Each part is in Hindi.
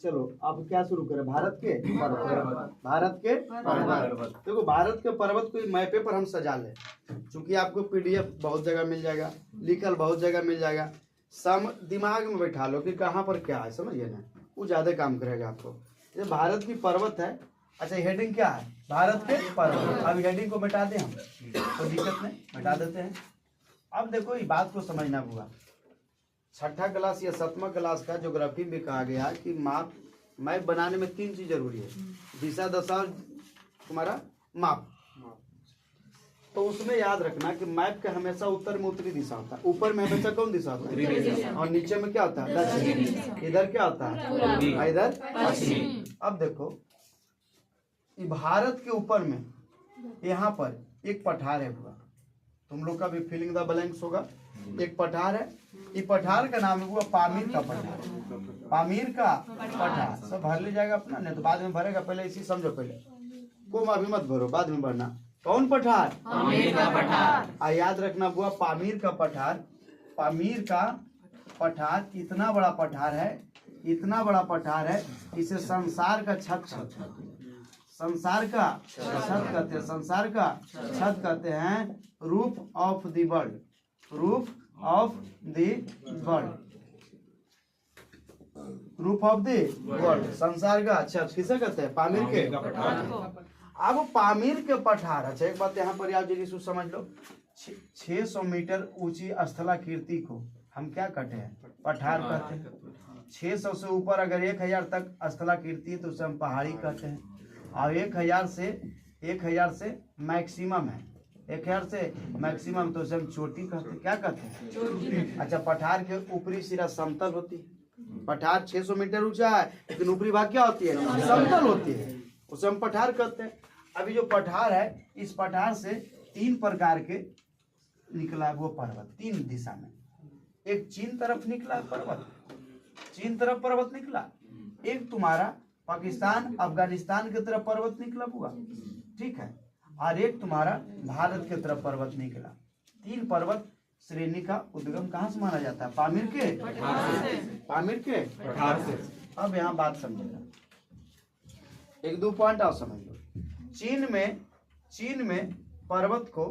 चलो अब क्या शुरू करें, भारत के पर्वत। भारत के पर्वत, देखो भारत के पर्वत को मैपे पर हम सजा ले, क्योंकि आपको पीडीएफ बहुत जगह मिल जाएगा, लिखल बहुत जगह मिल जाएगा, दिमाग में बैठा लो कि कहाँ पर क्या है, समझिए ना, वो ज्यादा काम करेगा आपको। ये भारत की पर्वत है। अच्छा हेडिंग क्या है, भारत के पर्वत। अब हेडिंग को मिटा दें हम, कोई दिक्कत नहीं, मिटा देते हैं। अब देखो ये बात को समझना होगा, छठा क्लास या 7वां क्लास का ज्योग्राफी में कहा गया कि मैप बनाने में 3 चीज जरूरी है, दिशा, दशा और तुम्हारा माप। तो उसमें याद रखना कि मैप का हमेशा उत्तर में उत्तरी दिशा होता है, ऊपर में हमेशा कौन दिशा होता है, और नीचे में क्या होता है, दक्षिण। इधर क्या होता है, इधर पश्चिम। अब देखो भारत के ऊपर में यहाँ पर एक पठार है हुआ, तुम लोग का भी फिलिंग द ब्लैंक्स होगा। एक पठार है, ये पठार का नाम है हुआ पामीर का पठार। पामीर का पठार सब भर ले जाएगा अपना, नहीं तो बाद में भरेगा, पहले इसी समझो, पहले को अभी मत भरो, बाद में भरना। कौन पठार, पामीर का पठार। याद रखना हुआ पामीर का पठार। पामीर का पठार इतना बड़ा पठार है, इतना बड़ा पठार है, इसे संसार का छत, संसार का छत कहते हैं, संसार का छत कहते हैं, roof of the world, roof of the world, roof of the world, संसार का छत किसे कहते हैं, पामीर के। अब पामीर के पठार, अच्छा एक बात यहाँ पर आप जी समझ लो, 600 मीटर ऊंची स्थलाकृति को हम क्या कहते हैं, पठार कहते हैं। 600 से ऊपर अगर 1000 तक स्थलाकृति तो उसे हम पहाड़ी कहते हैं, और 1000 से मैक्सिमम है, 1000 से मैक्सिमम तो उसे हम चोटी कहते हैं। क्या कहते हैं, चोटी। अच्छा पठार के ऊपरी सिरा समतल होती है, पठार 600 मीटर ऊंचा है लेकिन ऊपरी भाग क्या होती है, समतल होती है, उसे हम पठार कहते हैं। अभी जो पठार है, इस पठार से 3 प्रकार के निकला है वो पर्वत, 3 दिशा में। एक चीन तरफ निकला पर्वत, चीन तरफ पर्वत निकला, एक तुम्हारा पाकिस्तान अफगानिस्तान की तरफ पर्वत निकला हुआ, ठीक है, और एक तुम्हारा भारत की तरफ पर्वत निकला। 3 पर्वत श्रेणी का उद्गम कहाँ से माना जाता है, पामीर के पामीर के पठार से। अब यहाँ बात समझेगा, 1-2 पॉइंट और समझ लो। चीन में पर्वत को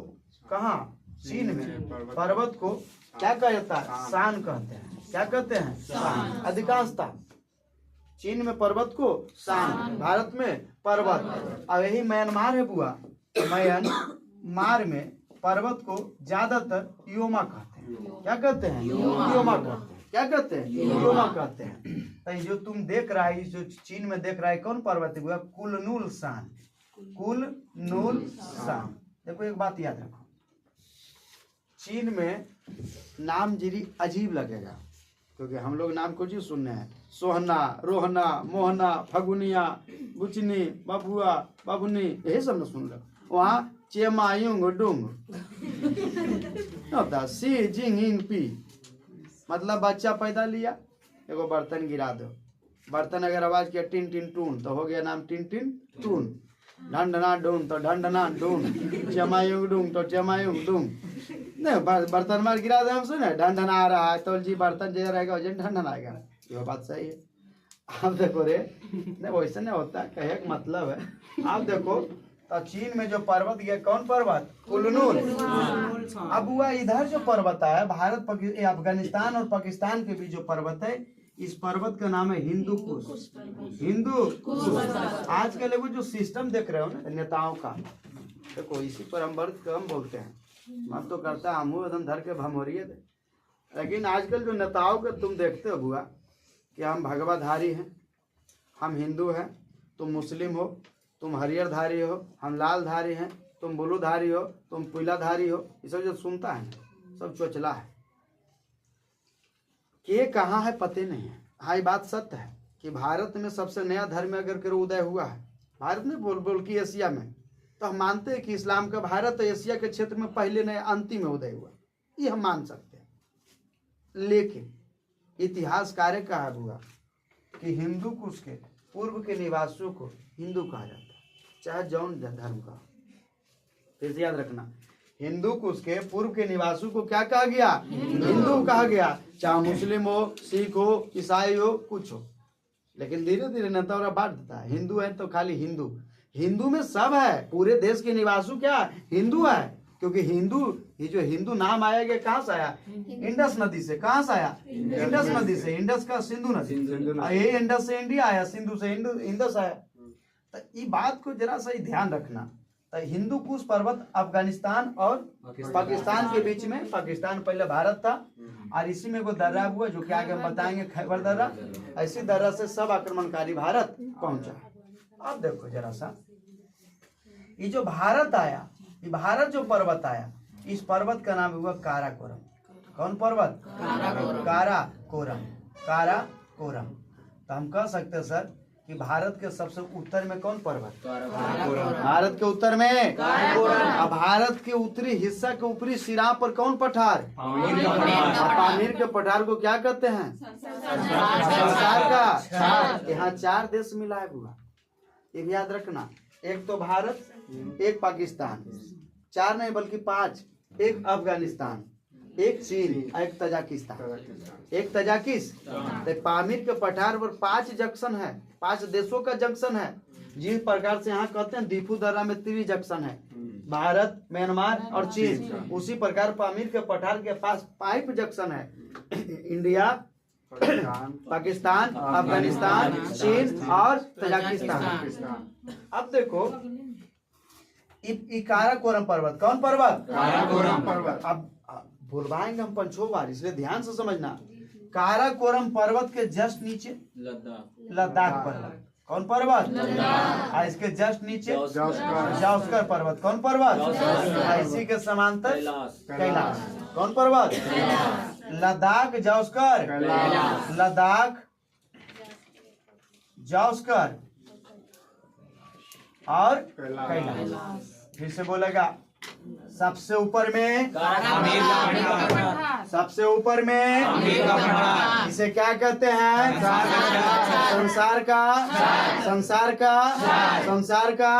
कहाँ, चीन में पर्वत को क्या कहा जाता है, शान कहते हैं। क्या कहते हैं, शान। अधिकांशता चीन में पर्वत को शान, भारत में पर्वत। और यही म्यांमार है बुआ, म्यांमार में पर्वत को ज्यादातर योमा कहते हैं। क्या कहते हैं, योमा कहते हैं। क्या कहते हैं, योमा कहते हैं। तो जो तुम देख रहा है, जो चीन में देख रहा है कौन पर्वत है, कुलनुल शान, कुलनुल शान। देखो एक बात याद रखो, चीन में नाम जीरी अजीब लगेगा, क्योंकि हम लोग नाम कुछ ही सुनने हैं, सोहना, रोहना, मोहना, फगुनिया, बुचनी, बबुआ, बबुनी, यही सब न सुन लो। वहाँ चेमायुंग डुंग होता, सी जिंग इंग पी, मतलब बच्चा पैदा लिया, एगो बर्तन गिरा दो, बर्तन अगर आवाज किया टिन टिन टून तो हो गया नाम टिन टिन टून, ढंडना डून तो ढंडना डून, चेमायुंग डूंग तो चेमायुंग डूंग। नहीं बर्तन मार गिरा दे हमसे ना, ढंडना आ रहा है तो जी बर्तन जो रहेगा वजन ढंडन आएगा, ये बात सही है। आप देखो रे, नहीं वैसे नहीं होता, कहे का मतलब है। आप देखो तो चीन में जो पर्वत गया, कौन पर्वत, कुलनुल। अब हुआ इधर जो पर्वत है, भारत अफगानिस्तान और पाकिस्तान के बीच जो पर्वत है, इस पर्वत का नाम है हिंदू कुश, हिंदू कुश। आजकल वो जो सिस्टम देख रहे हो ना नेताओं का, देखो इसी पर हम बहुत कम बोलते हैं, मन तो करता है हम एकदम धर के भमोरिए थे, लेकिन आजकल जो नेताओं के तुम देखते हो बुआ कि हम भगवाधारी हैं, हम हिंदू हैं, तुम मुस्लिम हो, तुम हरियर धारी हो, हम लाल धारी हैं, तुम ब्लू धारी हो, तुम पीला धारी हो, ये सब जो सुनता है सब चोचला है, कि कहाँ है पते नहीं है। हाँ ये बात सत्य है कि भारत में सबसे नया धर्म अगर करो उदय हुआ है, भारत में बोल की एशिया में, तो हम मानते हैं कि इस्लाम का भारत और एशिया के क्षेत्र में पहले नया अंतिम में उदय हुआ, ये हम मान सकते हैं। लेकिन इतिहासकार कहा हुआ कि हिंदू कुश के पूर्व के निवासियों को हिंदू कहा जाता है, चाहे जौन धर्म का। फिर से याद रखना, हिंदू कुश के पूर्व के निवासियों को क्या कहा गया, हिंदू कहा गया, चाहे मुस्लिम हो, सिख हो, ईसाई हो, कुछ हो। लेकिन धीरे धीरे नेता और बांट देता है। हिंदू है तो खाली हिंदू, हिंदू में सब है, पूरे देश के निवासी क्या हिंदू है, क्योंकि हिंदू, ये जो हिंदू नाम आया गया कहाँ से आया? इंडस नदी से। कहाँ से आया? इंडस नदी से। इंडस का सिंधु नदी, ये इंडस से इंडिया आया, सिंधु से इंडस आया। तो ये बात को जरा सा ध्यान रखना। तो हिंदू कुश पर्वत अफगानिस्तान और पाकिस्तान के बीच में, पाकिस्तान पहले भारत था, और इसी में वो दर्रा हुआ जो कि आगे हम बताएंगे, खैबर दर्रा। ऐसी दर्रा से सब आक्रमणकारी भारत पहुंचा। अब देखो जरा सा, ये जो भारत आया, ये भारत जो पर्वत आया, इस पर्वत का नाम हुआ काराकोरम। कौन पर्वत? काराकोरम। काराकोरम। तो हम कह सकते हैं सर कि भारत के सबसे उत्तर में कौन पर्वत? भारत के उत्तर में काराकोरम। भारत के उत्तरी हिस्सा के ऊपरी सिरा पर कौन पठार? पामीर के पठार को क्या कहते हैं? संसार का। यहाँ 4 देश मिला है बुआ, ये याद रखना। एक तो भारत, एक पाकिस्तान, 4 नहीं बल्कि 5, एक अफगानिस्तान, एक चीन, एक तजाकिस्तान। एक तजाकिस्तान। तो पामीर के पठार पर 5 जंक्शन है, 5 देशों का जंक्शन है। जिस प्रकार से यहाँ कहते हैं दीफू दर्रा में 3 जंक्शन है, भारत, म्यांमार और चीन, उसी प्रकार पामीर के पठार के पास 5 जंक्शन है, इंडिया, पाकिस्तान, अफगानिस्तान, चीन और तजाकिस्तान। अब देखो काराकोरम पर्वत, कौन पर्वत? काराकोरम पर्वत। अब बुलवाएंगे हम 5 बार, इसलिए ध्यान से समझना। काराकोरम पर्वत के जस्ट नीचे लद्दाख पर्वत। कौन पर्वत? लद्दाख। इसके जस्ट नीचे जावस्कर पर्वत। कौन पर्वत? इसी के समांतर कैलाश। कौन पर्वत? लद्दाख, जावस्कर, लद्दाख, जावस्कर और कैलाश। फिर से बोलेगा, सबसे ऊपर में, सबसे ऊपर में, इसे क्या कहते हैं? संसार का, संसार का, संसार का।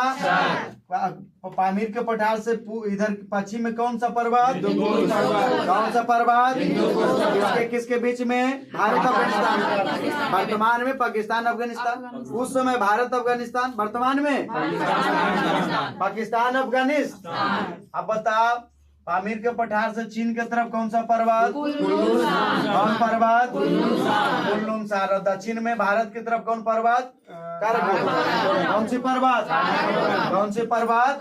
पामीर के पठार से इधर पश्चिम में कौन सा पर्वत? कौन सा पर्वत? किसके किसके बीच में? भारत अफगानिस्तान। वर्तमान में पाकिस्तान अफगानिस्तान, उस समय भारत अफगानिस्तान, वर्तमान में पाकिस्तान अफगानिस्तान। अब बताओ, पामीर के पठार से चीन के तरफ कौन सा पर्वत? कौन पर्वत? कुल्लुमसार। दक्षिण में भारत की तरफ कौन पर्वत? काराकोरम। कौन सी पर्वत? कौन सी पर्वत?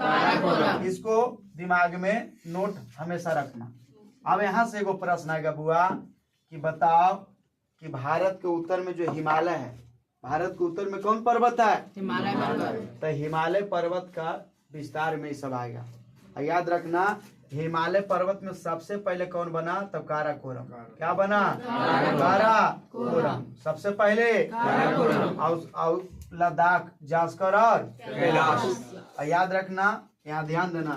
इसको दिमाग में नोट हमेशा रखना। अब यहाँ से एगो प्रश्न आएगा बुआ कि बताओ कि भारत के उत्तर में जो हिमालय है, भारत के उत्तर में कौन पर्वत है? हिमालय पर्वत। तो हिमालय पर्वत का विस्तार में सब आएगा। याद रखना, हिमालय पर्वत में सबसे पहले कौन बना? तब काराकोरम। क्या बना? काराकोरम सबसे पहले। और लद्दाख, जावस्कर और कैलाश। याद रखना, यहाँ ध्यान देना,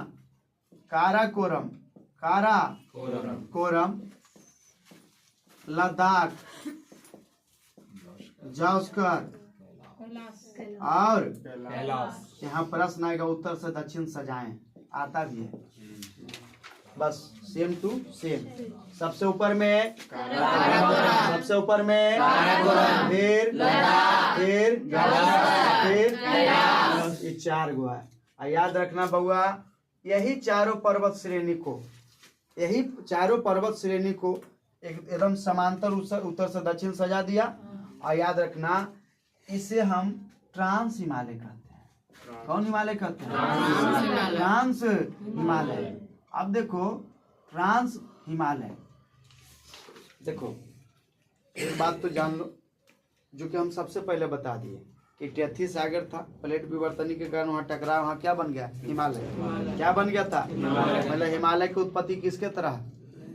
काराकोरम, काराकोरम, लद्दाख, जावस्कर और कैलाश। यहाँ प्रश्न आएगा उत्तर से दक्षिण सजाएं, आता भी है, बस सेम टू सेम। सबसे ऊपर में, सबसे ऊपर में, फिर ये 4 गो है। याद रखना बउआ, यही चारों पर्वत श्रेणी को, यही चारों पर्वत श्रेणी को एकदम समांतर उत्तर से दक्षिण सजा दिया। और याद रखना, इसे हम ट्रांस हिमालय कहते हैं। कौन हिमालय कहते हैं? ट्रांस हिमालय। अब देखो, ट्रांस हिमालय, देखो एक बात तो जान लो, जो कि हम सबसे पहले बता दिए कि टेथी सागर था, प्लेट विवर्तनी के कारण वहाँ टकराव, वहाँ क्या बन गया? हिमालय। क्या बन गया था? मतलब हिमालय की उत्पत्ति किसके तरह?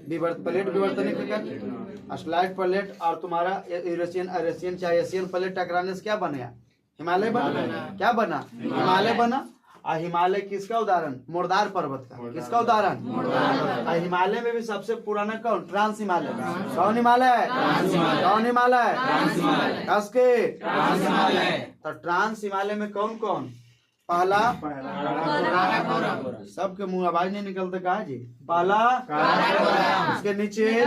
प्लेट विवर्तनी के कारण, स्लाइड प्लेट और तुम्हारा यूरेशियन चाहे एशियन प्लेट टकराने से क्या बना? हिमालय बना। क्या बना? हिमालय बना। और हिमालय किसका उदाहरण? मोरदार पर्वत का। किसका उदाहरण? और हिमालय में भी सबसे पुराना कौन? ट्रांस हिमालय। कौन हिमालय? कौन हिमालय? कसके। तो ट्रांस हिमालय में कौन कौन पहला सबके मुंह आवाज नहीं निकलते कहा जी। पहला उसके नीचे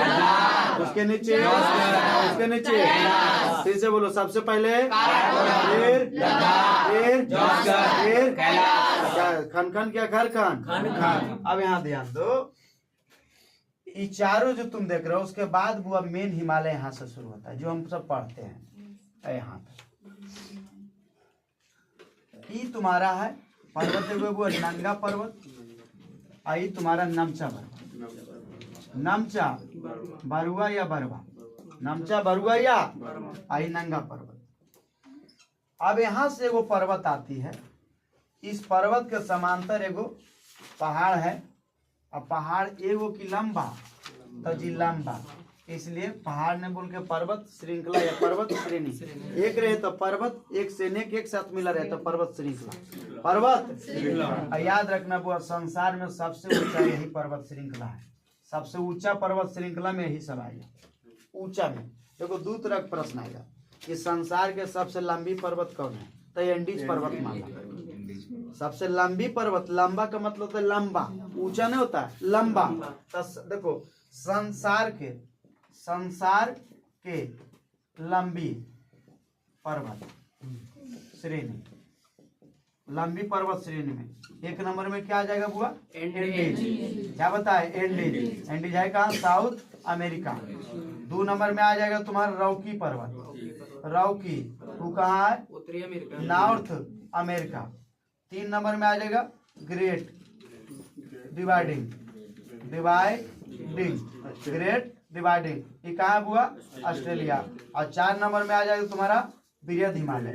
उसके नीचे उसके नीचे फिर से बोलो सबसे पहले फिर खन खन क्या घर खान। अब यहाँ ध्यान दो, ये चारों जो तुम देख रहे हो उसके बाद बुआ मेन हिमालय यहाँ से शुरू होता है जो हम सब पढ़ते हैं यहाँ पे। ये तुम्हारा है पर्वत है वो नंगा पर्वत, आई तुम्हारा नमचा पर्वत, नमचा बरुआ या बरवा, नमचा बरुआ या आई नंगा पर्वत। अब यहाँ से वो पर्वत आती है, इस पर्वत के समांतर एगो पहाड़ है, अब पहाड़ एगो की लंबा तो जी लंबा, इसलिए पहाड़ ने बोल के पर्वत श्रृंखला या पर्वत श्रेणी। एक रहे तो पर्वत, एक से नेक एक साथ मिला रहे तो पर्वत श्रृंखला, पर्वत। याद रखना बुआ संसार में सबसे ऊंचा यही पर्वत श्रृंखला है, सबसे ऊंचा पर्वत श्रृंखला में यही सब आएगा। ऊंचा में देखो दो तरह का प्रश्न आएगा कि संसार के सबसे लंबी पर्वत कौन है, तो एंडीज पर्वतमाला सबसे लंबी पर्वत। लंबा का मतलब होता है लंबा, ऊंचा नहीं होता है लंबा। तो देखो संसार के लंबी पर्वत श्रेणी, लंबी पर्वत श्रेणी में एक नंबर में क्या आ जाएगा बुआ, एंडीज। क्या बताए, एंडीज। एंडीज है कहाँ, साउथ अमेरिका। 2 नंबर में आ जाएगा तुम्हारा रॉकी पर्वत, रॉकी वो कहाँ है, उत्तरी अमेरिका, नॉर्थ अमेरिका। 3 नंबर में आ जाएगा ग्रेट डिवाइडिंग, ग्रेट डिवाइडिंग, ये कहाँ हुआ, ऑस्ट्रेलिया। और 4 नंबर में आ जाएगा तुम्हारा बृहद हिमालय,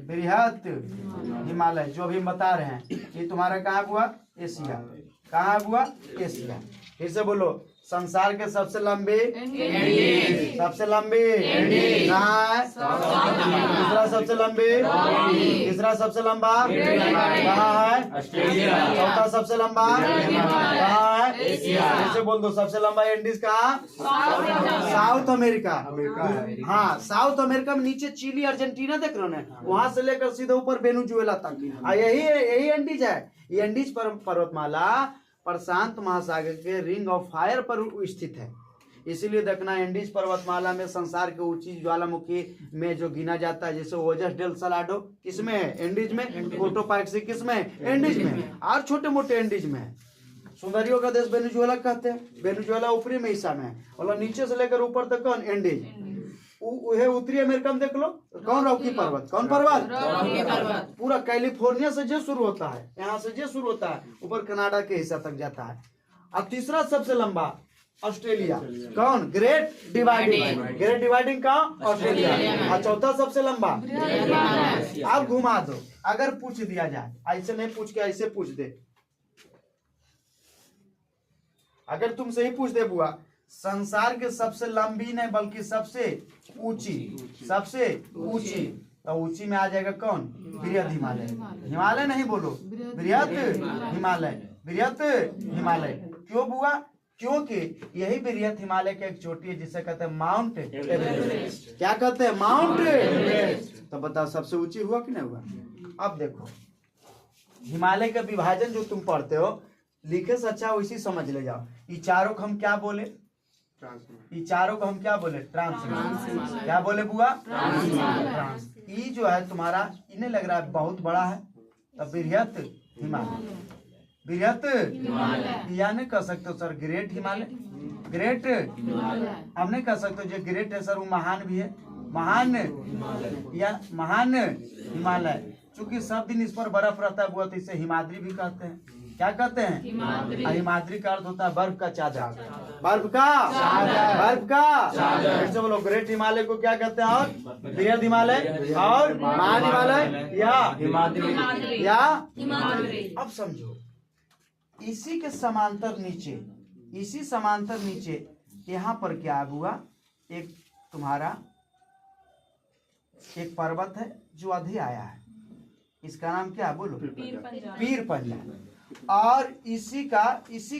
बृहद हिमालय जो भी हम बता रहे हैं, ये तुम्हारा कहाँ हुआ, एशिया। कहाँ हुआ, एशिया। फिर से बोलो, संसार के सबसे लंबे, सबसे लंबे दूसरा सबसे लंबे, तीसरा सबसे लंबा कहाँ है, चौथा सबसे लंबा कहाँ है, फिर से बोल दो सबसे लंबा एंडीज कहाँ, साउथ अमेरिका। हाँ साउथ अमेरिका में नीचे चिली अर्जेंटीना देख रहे हो ना, वहां से लेकर सीधे ऊपर वेनेजुएला तक यही एंडीज है। ये एंडीज पर्वतमाला प्रशांत महासागर के रिंग ऑफ फायर पर स्थित है, इसीलिए देखना एंडीज पर्वतमाला में संसार के ऊंची ज्वालामुखी में जो गिना जाता है, जैसे ओजस डेल सलाडो किसमें है, एंडीज में। कोटोपाइक्सी किसमें, एंडीज में। और छोटे मोटे एंडीज में है। सुंदरियों का देश वेनेजुएला कहते हैं, वेनेजुएला ऊपरी में हिस्सा में है, और नीचे से लेकर ऊपर तक कौन, एंडीज। उत्तरी अमेरिका में देख लो कौन, रॉकी पर्वत। कौन पर्वत, पूरा कैलिफोर्निया से जो शुरू होता है, यहाँ से जो शुरू होता है ऊपर कनाडा के हिस्सा तक जाता है। अब तीसरा सबसे लंबा ऑस्ट्रेलिया, कौन, ग्रेट डिवाइडिंग, ग्रेट डिवाइडिंग कहाँ, ऑस्ट्रेलिया। और चौथा सबसे लंबा, अब घुमा दो, अगर पूछ दिया जाए, ऐसे नहीं पूछ के ऐसे पूछ दे, अगर तुमसे ही पूछ दे बुआ संसार के सबसे लंबी नहीं बल्कि सबसे ऊंची, सबसे ऊंची, तो ऊंची में आ जाएगा कौन, बृहद हिमालय। हिमालय नहीं बोलो, बृहद हिमालय, बृहद हिमालय। क्यों बुआ, क्योंकि यही बृहद हिमालय की एक चोटी है जिसे कहते हैं माउंट एवरेस्ट। क्या कहते हैं, माउंट एवरेस्ट। तो बताओ सबसे ऊंची हुआ कि नहीं हुआ। अब देखो हिमालय का विभाजन जो तुम पढ़ते हो, लिखे से अच्छा वैसी समझ ले जाओ। ये चारों को हम क्या बोले, ये चारों को हम क्या बोले, ट्रांस। क्या बोले बुआ, ट्रांस। ये जो है तुम्हारा, इन्हें लग रहा है बहुत बड़ा है, तब बृहद हिमालय, बृहद या नहीं कह सकते हो सर ग्रेट हिमालय, ग्रेट हम नहीं कह सकते जो ग्रेट है सर वो महान भी है, महान या महान हिमालय। चूंकि सब दिन इस पर बर्फ रहता है बुआ, तो इसे हिमाद्री भी कहते हैं। क्या कहते हैं, हिमाद्री का अर्थ होता है बर्फ का चादर, बर्फ का बर्फ का चादर। फिर बोलो ग्रेट हिमालय को क्या कहते हैं, और बृहद हिमालय और महान हिमालय या हिमाद्री या हिमाद्री। अब समझो इसी के समांतर नीचे, इसी समांतर नीचे यहाँ पर क्या हुआ, एक तुम्हारा एक पर्वत है जो अधी आया है, इसका नाम क्या बोलो, पीर पंजाल। और इसी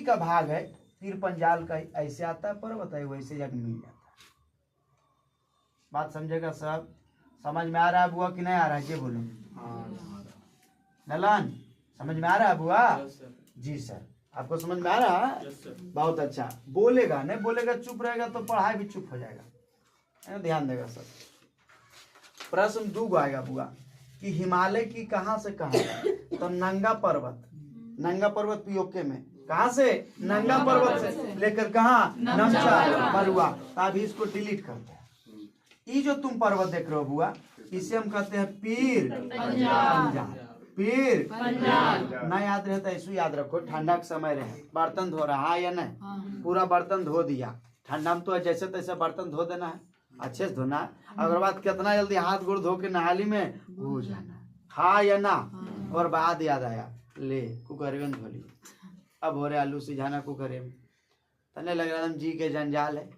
का भाग है पीर पंजाल का, ऐसे आता है पर्वत है वैसे जग मिल जाता है। बात समझेगा सब, समझ में आ रहा है बुआ कि नहीं आ रहा है, ये बोलो। नलन समझ में आ रहा है बुआ? जी सर, आपको समझ में आ रहा है? बहुत अच्छा। बोलेगा नहीं, बोलेगा चुप रहेगा तो पढ़ाई भी चुप हो जाएगा, ध्यान देगा सर। प्रश्न 2 आएगा बुआ कि हिमालय की कहां से कहां? तो नंगा पर्वत, नंगा पर्वत पीओके में कहां से? नंगा पर्वत से लेकर कहां? नमचा बरुआ। अभी इसको डिलीट करते हैं। ये जो तुम पर्वत देख रहे हो बुआ, इसे हम कहते हैं पीर पंजाल। पीर ना याद रहता है, इसको याद रखो। ठंडा का समय रहे, बर्तन धो रहा है या नहीं? पूरा बर्तन धो दिया। ठंडा में तो जैसे तैसे बर्तन धो देना है, अच्छे से धोना है। अगर बात कितना जल्दी हाथ गोड़ धो के नहाली में घुस जाना, हाँ या ना? और बाद याद आया, ले कुकर में धो ली, अब हो रहे आलू सिझाना कुकर में, तने लग रहा जी के जंजाल है,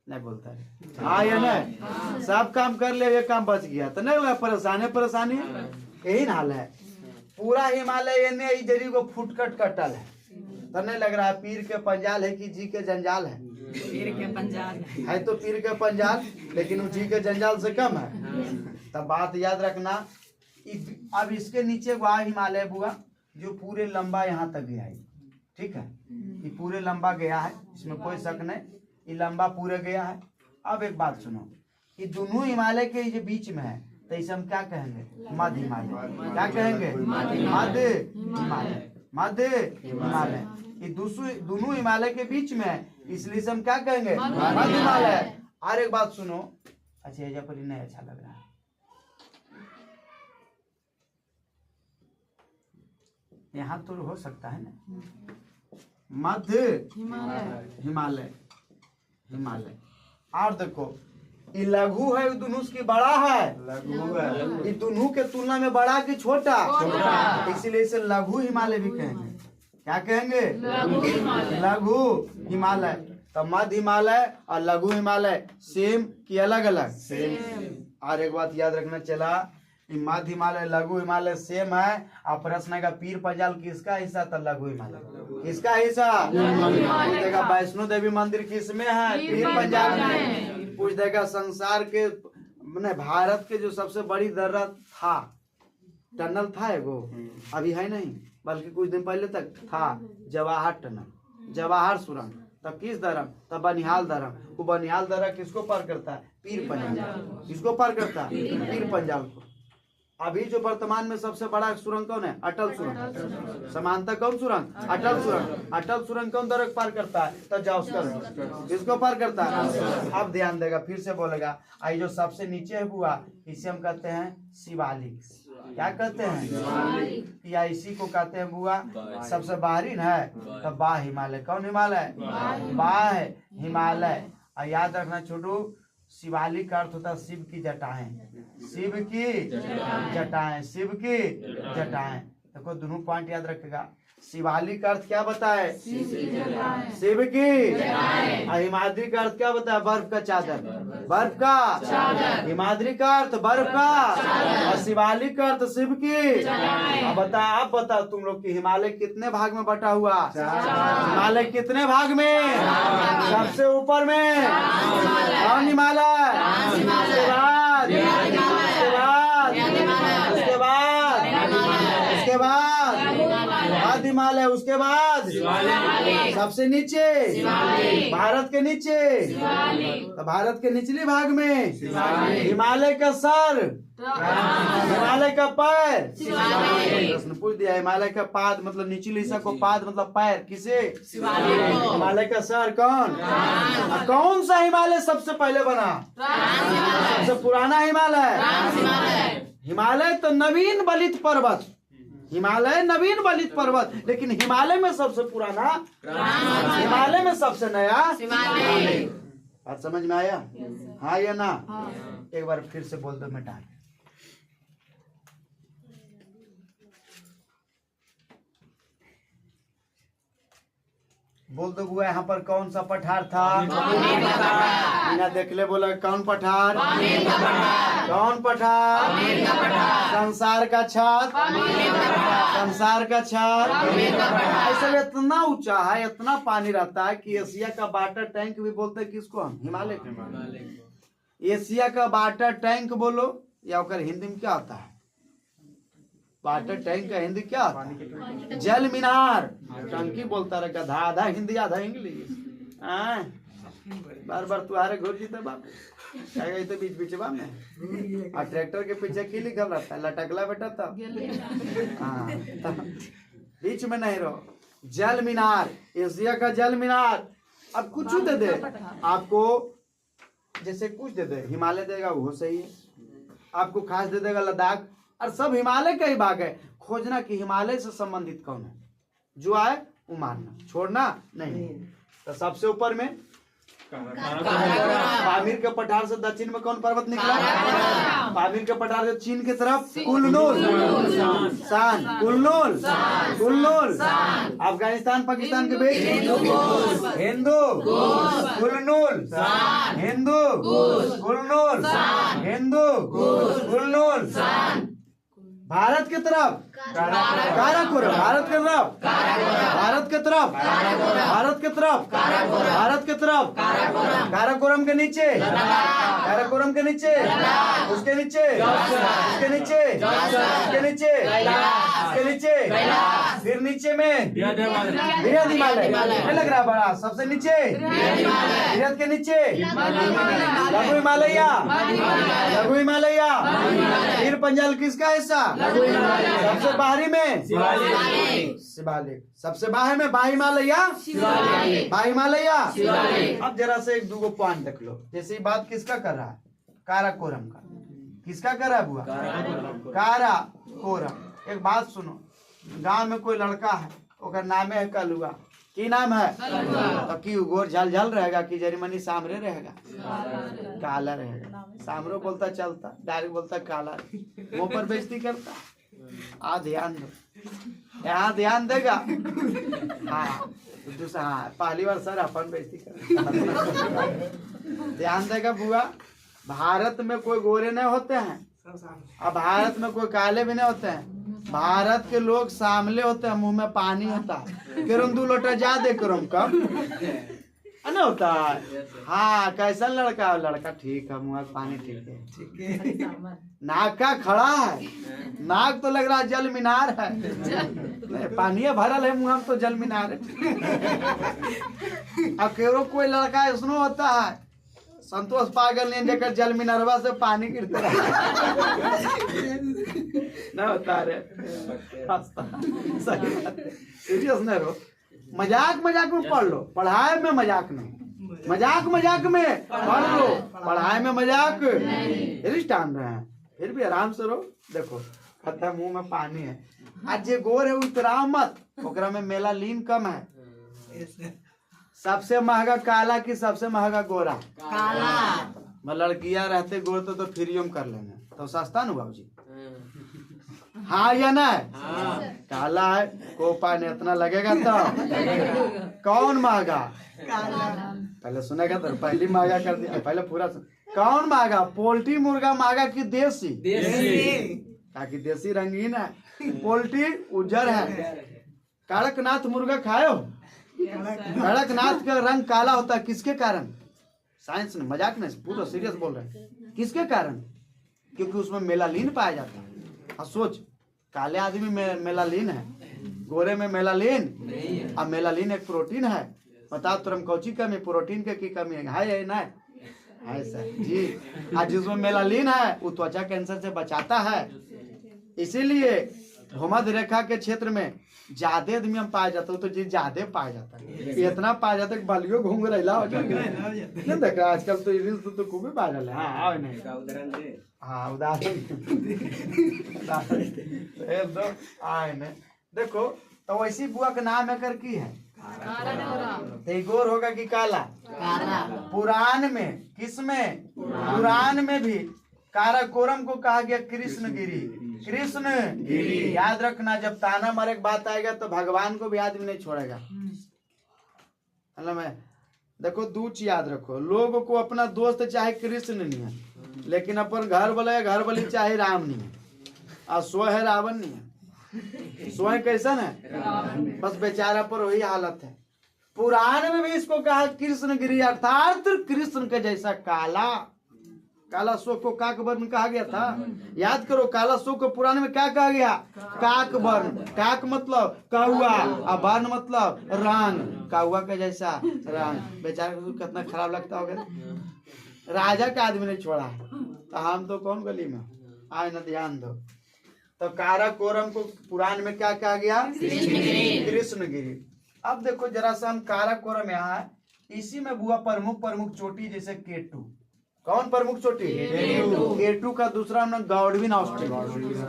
नहीं बोलता है, हाँ या नहीं? सब काम कर ले, ये काम बच गया तो नहीं लगा परेशानी यही हाल है। पूरा हिमालय ने इधरी को फुटकट कटल है, तो नहीं लग रहा है पीर के पंजाल है कि जी के जंजाल है? पीर के पंजाल है तो पीर के पंजाल, लेकिन वो जी के जंजाल से कम है। तब बात याद रखना। अब इसके नीचे वह हिमालय बुआ जो पूरे लंबा यहाँ तक गया है, ठीक है? ये पूरे लंबा गया है, इसमें कोई शक नहीं, ये लंबा पूरे गया है। अब एक बात सुनो, ये दोनों हिमालय के जो बीच में है, तो इसे हम क्या कहेंगे? मध्य हिमालय। क्या कहेंगे? मध्य हिमालय। मध्य हिमालय ये दोनों हिमालय के बीच में है, इसलिए हम क्या कहेंगे? मध्य हिमालय। और एक बात सुनो, अच्छा एजा पर नहीं अच्छा लग रहा है, यहाँ तो हो सकता है ना? मध्य हिमालय हिमालय। और देखो ये लघु है, दोनों की बड़ा है, लघु है। ये दोनों के तुलना में बड़ा कि छोटा? इसीलिए इसे लघु हिमालय भी कहेंगे। क्या कहेंगे? लघु हिमालय। तो मध्य हिमालय और लघु हिमालय सेम कि अलग अलग? सेम। और एक बात याद रखना चला, मध्य हिमालय लघु हिमालय सेम है। और प्रश्न का पीर पंजाल किसका हिस्सा था? लघु हिमालय। किसका हिस्सा? पूछ देगा वैष्णो देवी मंदिर किसमें है? पीर पंजाल में। पूछ देगा संसार के मैंने भारत के जो सबसे बड़ी दर्रा था, टनल था एगो, अभी है नहीं, बल्कि कुछ दिन पहले तक था, जवाहर टनल, जवाहर सुरंग। तब किस दरम? तब बनिहाल दरम। वो बनिहाल दर्रा किसको पार करता है? पीर पंजाल। किसको पार करता है? पीर पंजाल को। अभी जो वर्तमान में सबसे बड़ा सुरंग कौन है? अटल सुरंग। समानता कौन सुरंग? अटल सुरंग। अटल सुरंग कौन दरक पार करता है? तो जाओस्कर। किसको पार करता है? अब ध्यान देगा, फिर से बोलेगा। आई जो सबसे नीचे है बुआ, इसे हम कहते हैं शिवालिक। क्या कहते हैं? या इसी को कहते हैं बुआ सबसे बाहरी है तो बा हिमालय। कौन हिमालय? बा हिमालय। और याद रखना छोटू, शिवालिक का अर्थ होता है शिव की जटाएं। शिव की जटाएं, शिव की जटाएं। देखो दोनों पॉइंट याद रखेगा। शिवालिक का अर्थ क्या बताए? शिव की। हिमाद्री का अर्थ क्या बताया? बर्फ का चादर। बर्फ का। हिमाद्री का अर्थ बर्फ का, और शिवालिक का अर्थ शिव की। अब बता तुम लोग की हिमालय कितने भाग में बटा हुआ? हिमालय कितने भाग में? सबसे ऊपर में कौन हिमालय? उसके बाद मध्य हिमालय। उसके बाद सबसे नीचे भारत के नीचे, तो भारत के निचले भाग में हिमालय का सर, हिमालय का पैर। प्रश्न पूछ दिया, हिमालय का पाद मतलब निचले हिस्सा को, पाद मतलब पैर। किसे? हिमालय का सर कौन? कौन सा हिमालय सबसे पहले बना? सबसे पुराना हिमालय। हिमालय तो नवीन बलित पर्वत, हिमालय नवीन बलित पर्वत, लेकिन हिमालय में सबसे पुराना, हिमालय में सबसे नया हिमालय। बात समझ में आया? हाँ या ना? एक बार फिर से बोल दो, मिटा बोल दो बुआ। यहाँ पर कौन सा पठार था? बिना देखले बोला कौन पठार? कौन पठार? संसार का छत। संसार का छत। ऐसा इतना ऊंचा है, इतना पानी रहता है कि एशिया का वाटर टैंक भी बोलते हैं। किसको हम? हिमालय को। एशिया का वाटर टैंक बोलो या ओकर हिंदी में क्या होता है? वाटर टैंक का हिंदी क्या होता है? जल मीनार। टंकी बोलता रहा गधा, आधा हिंदी आधा इंग्लिश। बार बार तुम्हारे घुर जीते बाप क्या गई तो बीच बीच में और ट्रैक्टर के पीछे की लिखल रहता है लटकला बेटा तब। हाँ बीच में नहीं रहो। जल मीनार, एशिया का जल मीनार। अब कुछ दे दे आपको, जैसे कुछ दे दे, हिमालय देगा वो सही है, आपको खास दे देगा लद्दाख, और सब हिमालय का ही भाग है। खोजना कि हिमालय से संबंधित कौन है, जो आए वो मानना, छोड़ना नहीं। तो सबसे ऊपर में पामीर के पठार से दक्षिण में कौन पर्वत निकला? पामीर के पठार से चीन की तरफ कुल्लूल शान, कुल्लूल अफगानिस्तान पाकिस्तान के बीच हिंदू कुल्लूल हिंदू कुल्लूल हिंदू कुल्लूल। भारत की तरफ काराकोरम, भारत की तरफ भारत की तरफ भारत की तरफ भारत की तरफ काराकोरम के नीचे, काराकोरम के नीचे, उसके नीचे, उसके नीचे, उसके नीचे, उसके नीचे, फिर नीचे में बृहद हिमालय लग रहा है बड़ा, सबसे नीचे बृहद के नीचे लघु हिमालय, लघु हिमालय, फिर पंजाल किसका हिस्सा? सबसे बाहरी में शिवालिक, सबसे बाहर में बाही हिमालय, बाही हिमालय। अब जरा से एक दो पॉइंट देख लो, जैसे बात किसका कर रहा है? काराकोरम का। किसका कर रहा है बुआ? काराकोरम। एक बात सुनो, गांव में कोई लड़का है, ओकर नामे है कलुआ। की नाम है? तो की गोर झल झल रहेगा कि जरीमनी सामरे रहेगा? काला रहेगा। सामरो बोलता चलता, डायरेक्ट बोलता काला, मुंह पर बेइज्जती करता। आ ध्यान दो, यहाँ ध्यान देगा। हाँ दूसरा, हाँ पहली बार सर अपन बेइज्जती कर ध्यान देगा बुआ। भारत में कोई गोरे नहीं होते हैं, अब भारत में कोई काले भी नहीं होते हैं। भारत के लोग सामले होते हैं, मुंह में पानी होता है। किरम 2 लोटा जा दे करम कम ना होता है। हाँ कैसा लड़का? लड़का ठीक है, मुंह में पानी ठीक है, नाक का खड़ा है, नाक तो लग रहा है जल मीनार है, नहीं पानी भरल है मुंह में तो जल मीनार है। अब केवरो कोई लड़का ऐसा होता है, संतोष पागल ने जेकर जल मीनारवा से पानी गिरता ना होता रे। सही बात, सीरियस नहीं रहो। मजाक मजाक में पढ़ लो, पढ़ाई में मजाक नहीं। मजाक मजाक में पढ़ लो, पढ़ाई में मजाक नहीं। टान रहे हैं फिर भी आराम से रहो। देखो कहता मुंह में पानी है, आज जे गोर है उतरा मत, ओकरा में मेलानिन कम है। सबसे महंगा काला की सबसे महंगा गोरा? काला। लड़कियां रहते गोर तो फ्रीम कर लेंगे तो सस्ता न बाबूजी? हाँ या ना? हाँ। काला है को पानी इतना लगेगा तो कौन महंगा? पहले सुनेगा तो पहली महंगा कर दिया, पहले पूरा कौन महंगा? पोल्ट्री मुर्गा महंगा कि देसी? ताकि देसी रंगीन है, पोल्ट्री उजर है। कड़कनाथ मुर्गा खाए हो? कड़कनाथ का रंग काला होता है, किसके कारण? साइंस ने, मजाक नहीं, पूरा सीरियस बोल रहे हैं। किसके कारण? क्योंकि उसमें मेलानिन पाया जाता है। सोच, काले आदमी में मेलानिन है, गोरे में मेलानिन। अब मेलानिन एक प्रोटीन है, बताओ तुरंत कौची कमी? प्रोटीन के की कमी है ना? है सर जी। आज जिसमें मेलानिन है वो त्वचा कैंसर से बचाता है, इसीलिए भूमध्य रेखा के क्षेत्र में ज्यादा आदमी में पाया जाता है। तो जी ज्यादा पाया जाता है, इतना पाया जाता है कि बालियों घूम रहा हो जाता। देख आजकल तो रील्स तो खूब वायरल है। हाँ नहीं, हाँ उदाहरण देखो। तो वैसी बुआ का नाम है कर की है? गोर होगा कि काला? पुराण में, किसमें? पुराण में भी काराकोरम को कहा गया कृष्णगिरी। कृष्णगिरी याद रखना, जब ताना मारे की बात आएगा तो भगवान को भी आदमी नहीं छोड़ेगा। मतलब देखो दूच याद रखो, लोगों को अपना दोस्त चाहे कृष्ण नहीं है, लेकिन अपन घर वाली चाहे राम नहीं है, और स्व है रावण नहीं है। स्वयं कैसन है? बस बेचारा पर वही हालत है। पुराण में भी इसको कहा कृष्णगिरी, अर्थात कृष्ण के जैसा काला। कालाशोक को काकवर्ण कहा गया था। याद करो, कालाशोक को पुराने में क्या कहा गया? काकवर्ण। काक मतलब कौआ और वर्ण मतलब रंग, कौआ का जैसा रंग। बेचारे को कितना खराब लगता होगा। राजा का आदमी ने छोड़ा तो हम तो कौन गली में आए ना, ध्यान दो। तो काराकोरम को पुराण में क्या कहा गया? कृष्णगिरी। अब देखो जरा सा, हम काराकोरम यहाँ है, इसी में बुआ प्रमुख चोटी जैसे केटू। कौन प्रमुख चोटी? केटू का दूसरा नाम Godwin Austen.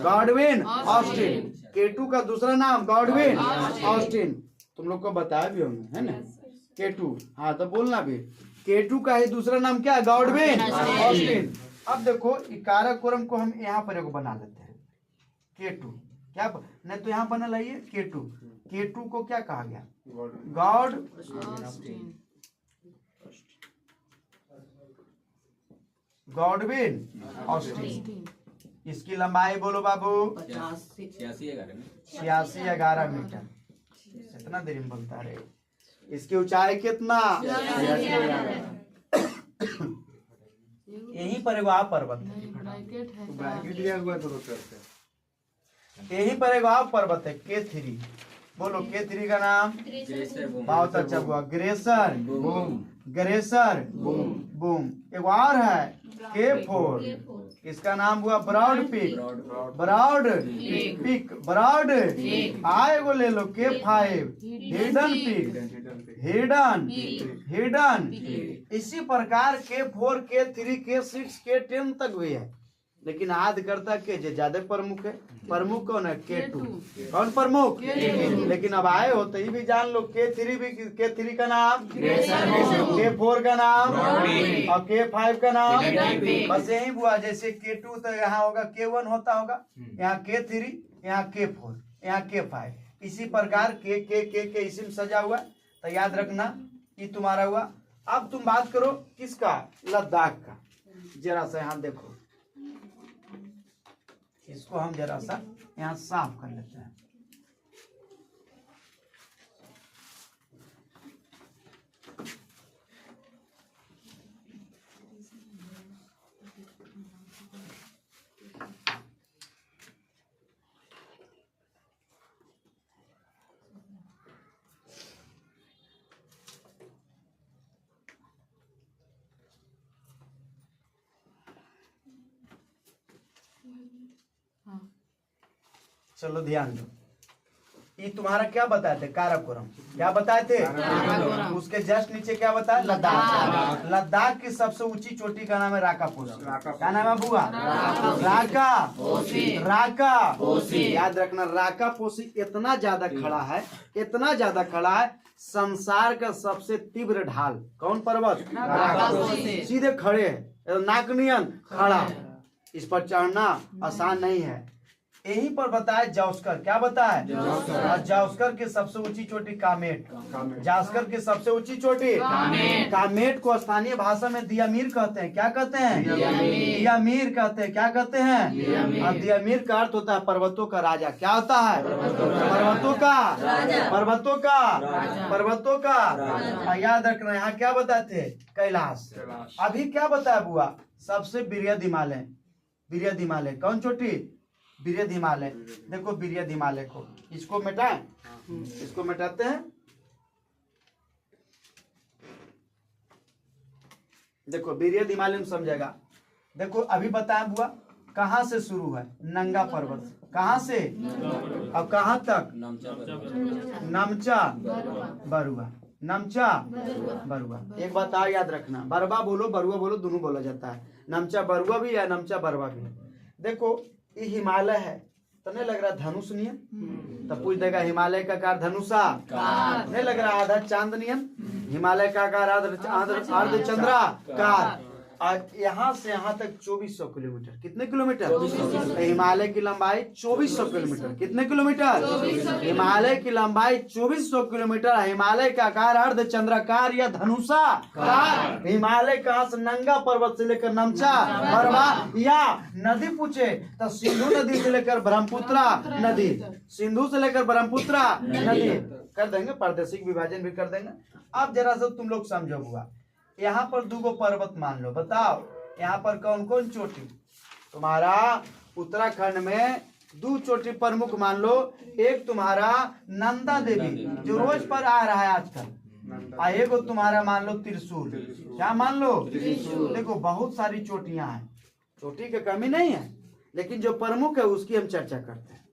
Godwin Austen. K two का दूसरा नाम गॉडविन ऑस्टिन। तुम लोग को बताया भी होंगे, है ना? केटू, हाँ तो बोलना भी। केटू का ही दूसरा नाम क्या है? Godwin Austen. अब देखो काराकोरम को हम यहाँ पर एगो बना लेते हैं केटू। क्या नहीं तो यहाँ बनल है ये केटू। केटू को क्या कहा गया? God Godwin Austen. इसकी लंबाई बोलो बाबू? 86-11 मीटर। कितना देर में बनता है? इसकी ऊंचाई कितना? यहीं पर एगो पर्वत है, यहीं पर एगो पर्वत है K3। बोलो K3 का नाम? बहुत अच्छा हुआ, ग्रेसर बूम। एक और है K4, इसका नाम हुआ ब्रॉड पिक। आएगो ले लो K5, हिडन। इसी प्रकार K4, K3, K6, K10 तक भी है। लेकिन आद करता के ज्यादा प्रमुख है। प्रमुख कौन है? K2। कौन प्रमुख? लेकिन अब आए हो तो ये भी जान लो, K3 का नाम, K4 का नाम और K5 का नाम। बस यही हुआ, जैसे K2 तो यहाँ होगा K1 होता होगा, यहाँ K3, यहाँ K4, यहाँ K5। इसी प्रकार के इसी में सजा हुआ। तो याद रखना ये तुम्हारा हुआ। अब तुम बात करो किसका? लद्दाख का। जरा सा यहाँ देखो, इसको हम जरा सा यहाँ साफ कर लेते हैं। चलो ध्यान दो, ये तुम्हारा क्या बताए थे? काराकोरम। क्या बताए थे? उसके जस्ट नीचे क्या बताया? लद्दाख। लद्दाख की सबसे ऊंची चोटी का नाम है राकापोसी। क्या नाम है बुआ? राकापोसी। याद रखना, राकापोसी इतना ज्यादा खड़ा है, संसार का सबसे तीव्र ढाल। कौन पर्वत? राकापोसी। सीधे खड़े है, नाक नियन खड़ा। इस पर चढ़ना आसान नहीं है। यहीं पर बताया जास्कर। क्या बताया? जास्कर की सबसे ऊंची चोटी कामेट। जास्कर की सबसे ऊंची चोटी कामेट को स्थानीय भाषा में दियामीर कहते हैं। क्या कहते हैं? दियामीर कहते हैं। क्या कहते हैं? और दियामीर का अर्थ होता है पर्वतों का राजा। क्या होता है? पर्वतों का। याद रखना, यहाँ क्या बताते? कैलाश। अभी क्या बताया बुआ? सबसे वृहद हिमालय। कौन चोटी? वृहद हिमालय। देखो वृहद हिमालय को, इसको मिटाएं, इसको मिटाते हैं। देखो वृहद हिमालय में समझेगा। देखो अभी बताया बुआ, कहाँ से शुरू है? नंगा पर्वत। कहाँ से अब कहाँ तक? नमचा बरुआ। एक बात और याद रखना, बरुआ बोलो दोनों बोला जाता है। नमचा बरुआ भी है, नमचा बरुआ भी है। देखो ये हिमालय है तो नहीं लग रहा धनुष नियन? तो पूछ देगा हिमालय का आकार धनुषा नहीं लग रहा? आधा चांद नियन। हिमालय का आकार अर्धचंद्राकार। यहाँ से यहाँ तक 2400 किलोमीटर। कितने किलोमीटर? हिमालय की लंबाई 2400 किलोमीटर। कितने किलोमीटर? हिमालय की लंबाई 2400 किलोमीटर। हिमालय का आकार अर्धचंद्राकार या धनुषाकार। हिमालय कहाँ से? नंगा पर्वत से लेकर नमचा बरवा, या नदी पूछे तो सिंधु नदी से लेकर ब्रह्मपुत्रा नदी। सिंधु से लेकर ब्रह्मपुत्रा नदी कर देंगे, प्रादेशिक विभाजन भी कर देंगे। अब जरा सा तुम लोग समझो हुआ, यहाँ पर 2 पर्वत मान लो। बताओ यहाँ पर कौन कौन चोटी? तुम्हारा उत्तराखंड में 2 चोटी प्रमुख मान लो। एक तुम्हारा नंदा देवी जो रोज पर आ रहा है आजकल, और एक तुम्हारा मान लो त्रिशूल। क्या मान लो? देखो बहुत सारी चोटियां हैं, चोटी की कमी नहीं है, लेकिन जो प्रमुख है उसकी हम चर्चा करते हैं।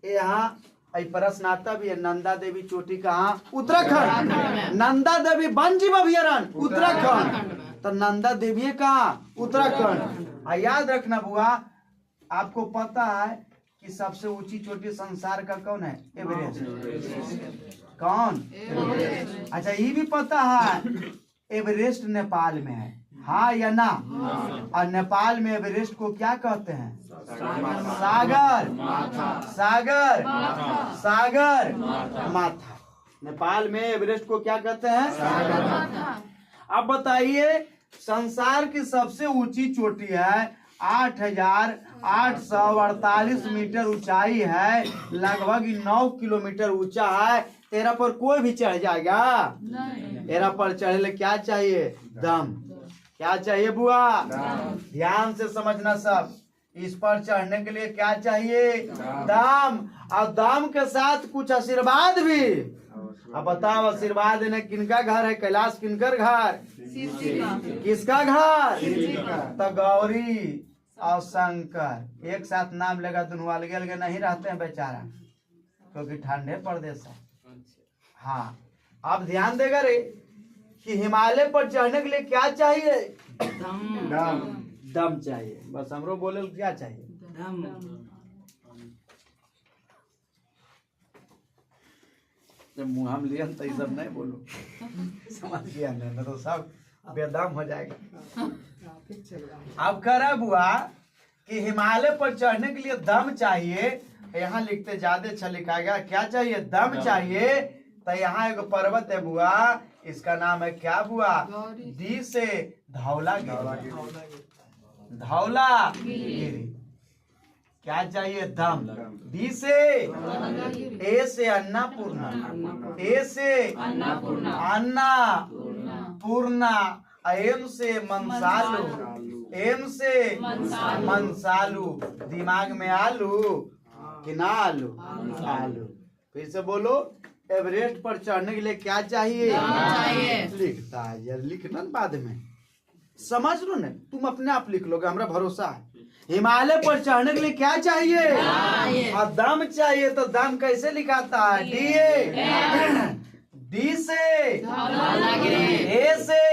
यहाँ प्रश्न आता भी है, नंदा देवी चोटी कहाँ? उत्तराखंड। नंदा देवी वन जीव अभयारण्य उत्तराखंड, तो नंदा देवी कहाँ? उत्तराखंड। याद रखना बुआ, आपको पता है कि सबसे ऊंची चोटी संसार का कौन है? एवरेस्ट। कौन? अच्छा, ये भी पता है एवरेस्ट नेपाल में है, हाँ या ना? और नेपाल में एवरेस्ट को क्या कहते हैं? सागर। सागर सागर माथा। नेपाल में एवरेस्ट को क्या कहते हैं? सागर माथा। अब बताइए, संसार की सबसे ऊंची चोटी है 8,848 मीटर ऊंचाई है, लगभग 9 किलोमीटर ऊंचा है। तेरा पर कोई भी चढ़ जाएगा? तेरा पर चढ़ने क्या चाहिए? दम। क्या चाहिए बुआ? ध्यान से समझना सब। इस पर चढ़ने के लिए क्या चाहिए? दम। और दम के साथ कुछ आशीर्वाद भी। अब बताओ, आशीर्वाद देने किनका घर है? कैलाश किनकर घर? किसका घर? तो गौरी और शंकर एक साथ नाम लेगा, दोनों अलग अलग नहीं रहते हैं बेचारा, क्योंकि ठंडे प्रदेश है। हाँ, आप ध्यान देगा रे कि हिमालय पर चढ़ने के लिए क्या चाहिए? दम। दम चाहिए। बस हमरो बोले क्या चाहिए? दम। जब मुँह हम लिया तो ये सब नहीं बोलो, समझ गया ना? तो सब बेदम हो जाएगा। अब करा बुआ कि हिमालय पर चढ़ने के लिए दम चाहिए। यहाँ लिखते ज्यादा अच्छा लिखाएगा, क्या चाहिए? दम चाहिए। तो यहाँ एक पर्वत है बुआ, इसका नाम है क्या बुआ? डी से धौलागिरी। धौलागिरी। क्या चाहिए? दम। डी से, ए से अन्नपूर्णा, ए से अन्नपूर्णा, एम से मनसालू, एम से मनसालू। दिमाग में आलू कि ना आलू? आलू। फिर से बोलो, एवरेस्ट पर चढ़ने के लिए क्या चाहिए? लिखता है यार, लिखना बाद में समझ लो ना, तुम अपने आप लिख लोगे, हमरा भरोसा है। हिमालय पर चढ़ने के लिए क्या चाहिए? और दम चाहिए। तो दम कैसे लिखाता है? डी से, ए से,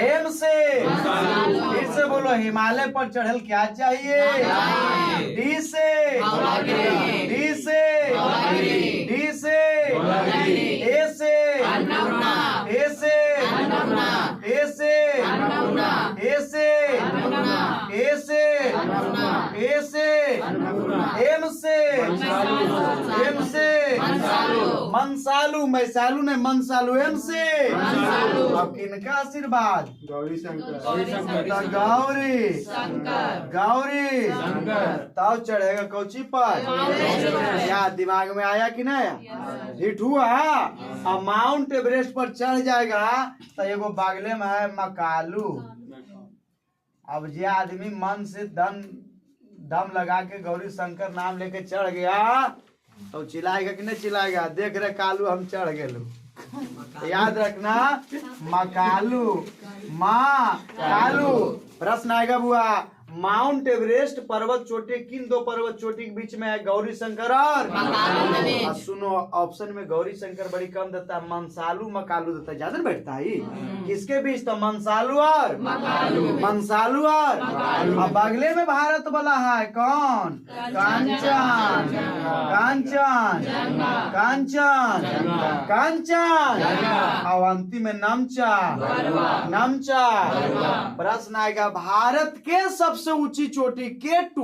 एम से। फिर से बोलो, हिमालय पर चढ़ल क्या चाहिए? डी से, डी से, डी से, ए से, ए से, ए से, ए से, ए से, ए से, एम से, एम से, मनसालू, मैसालू ने मनसालू, एम से। अब किनका आशीर्वाद? गौरी शंकर। गौरी गौरी तब चढ़ेगा कौची पर? क्या दिमाग में आया कि नहीं? हिट हुआ। अब माउंट एवरेस्ट पर चढ़ जाएगा तो एगो बागले में है मकालू। अब जे आदमी मन से दम लगा के गौरी शंकर नाम लेके चढ़ गया तो चिल्लाएगा कि नहीं चिल्लाएगा? देख रहे कालू हम चढ़ गए। याद रखना, मकालू, माँ कालू। प्रश्न आएगा बुआ, माउंट एवरेस्ट पर्वत चोटी किन 2 पर्वत चोटी के बीच में है? गौरी शंकर और सुनो, ऑप्शन में गौरी शंकर बड़ी कम देता है, मनसालू मकालू देता है, ज्यादा बैठता है। किसके बीच? तो मनसालू और मनसालू और अब अगले में भारत वाला है कौन? कांचन, कांचन, कांचन, कांचन। और अंतिम में नमचा, नमचा। प्रश्न आएगा, भारत के सबसे ऊंची चोटी K2,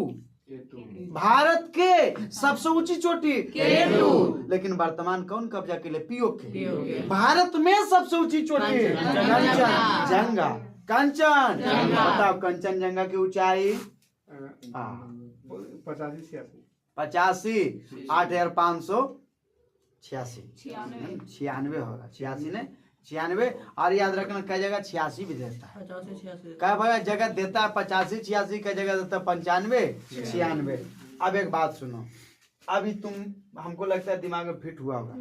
भारत के सबसे ऊंची चोटी K2, लेकिन वर्तमान कौन कब्जा के लिए? POK। भारत में सबसे ऊंची चोटी कंचनजंगा। कंचन, बताओ कंचनजंगा की ऊंचाई? 85, 8,586, 96 होगा। 86 ने 96। और याद रखना कई जगह 86 भी देता है, कई जगह देता है 85 86, कई जगह देता है 95 96। अब एक बात सुनो, अभी तुम हमको लगता है दिमाग में फिट हुआ होगा,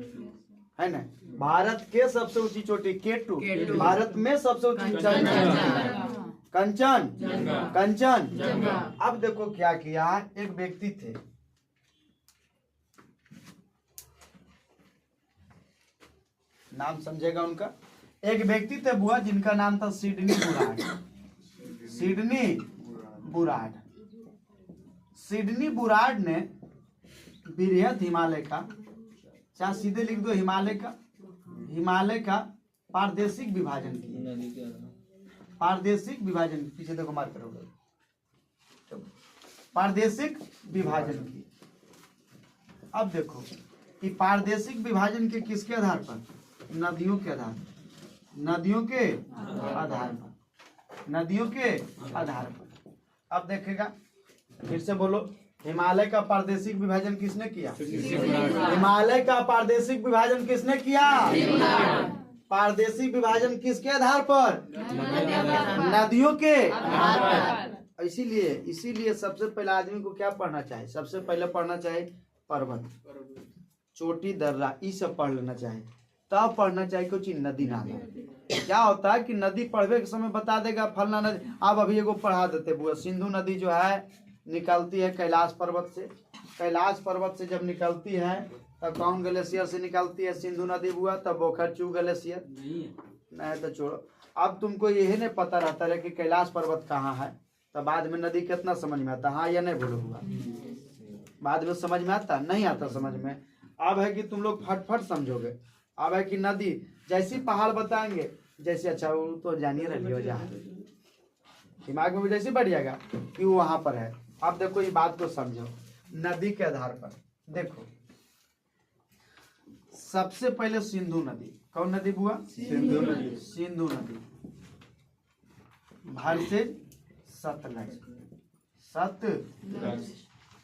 है ना। भारत के सबसे ऊंची चोटी K2, भारत में सबसे ऊंची कंचन, कंचन। अब देखो क्या किया, एक व्यक्ति थे, नाम समझेगा उनका, एक व्यक्ति थे बुआ जिनका नाम था Sydney Burrard. Sydney Burrard, Sydney Burrard ने बृहद हिमालय का, चाहे सीधे लिख दो हिमालय का पारदेशिक विभाजन किया। पारदेशिक विभाजन, पीछे देखो मार करोगे, पारदेशिक विभाजन की। अब देखो कि पारदेशिक विभाजन के किसके आधार पर, नदियों के आधार पर, नदियों के आधार पर, नदियों के आधार पर। अब देखेगा, फिर से बोलो, हिमालय का पारदेशिक विभाजन किसने किया, हिमालय का पारदेशिक विभाजन किसने किया, पारदेशिक विभाजन किसके आधार पर, नदियों के आधार पर। इसीलिए सबसे पहले आदमी को क्या पढ़ना चाहिए, सबसे पहले पढ़ना चाहिए पर्वत, चोटी, दर्रा, ये सब पढ़ लेना चाहिए, तब पढ़ना चाहिए कुछ नदी नाला। क्या होता है कि नदी पढ़ने के समय बता देगा फलना नदी। अब अभी एगो पढ़ा देते बुआ, सिंधु नदी जो है निकलती है कैलाश पर्वत से, कैलाश पर्वत से जब निकलती है तब कौन ग्लेशियर से निकलती है, सिंधु नदी बुआ, तब बोखरचू ग्लेशियर नहीं तो छोड़ो। अब तुमको यही नहीं पता रहता है कि कैलाश पर्वत कहाँ है, तब बाद में नदी कितना समझ में आता, हाँ या नहीं बोलो बुआ, बाद में समझ में आता, नहीं आता समझ में। अब है कि तुम लोग फटफट समझोगे। अब है कि नदी जैसी पहाड़ बताएंगे, जैसे अच्छा वो तो जानिए रही हो, जहाँ दिमाग में जैसे बढ़ जाएगा कि वो वहां पर है। अब देखो ये बात को समझो, नदी के आधार पर देखो, सबसे पहले सिंधु नदी, कौन नदी बुआ, सिंधु नदी, सिंधु नदी, भारसेज सतलज, सतलज,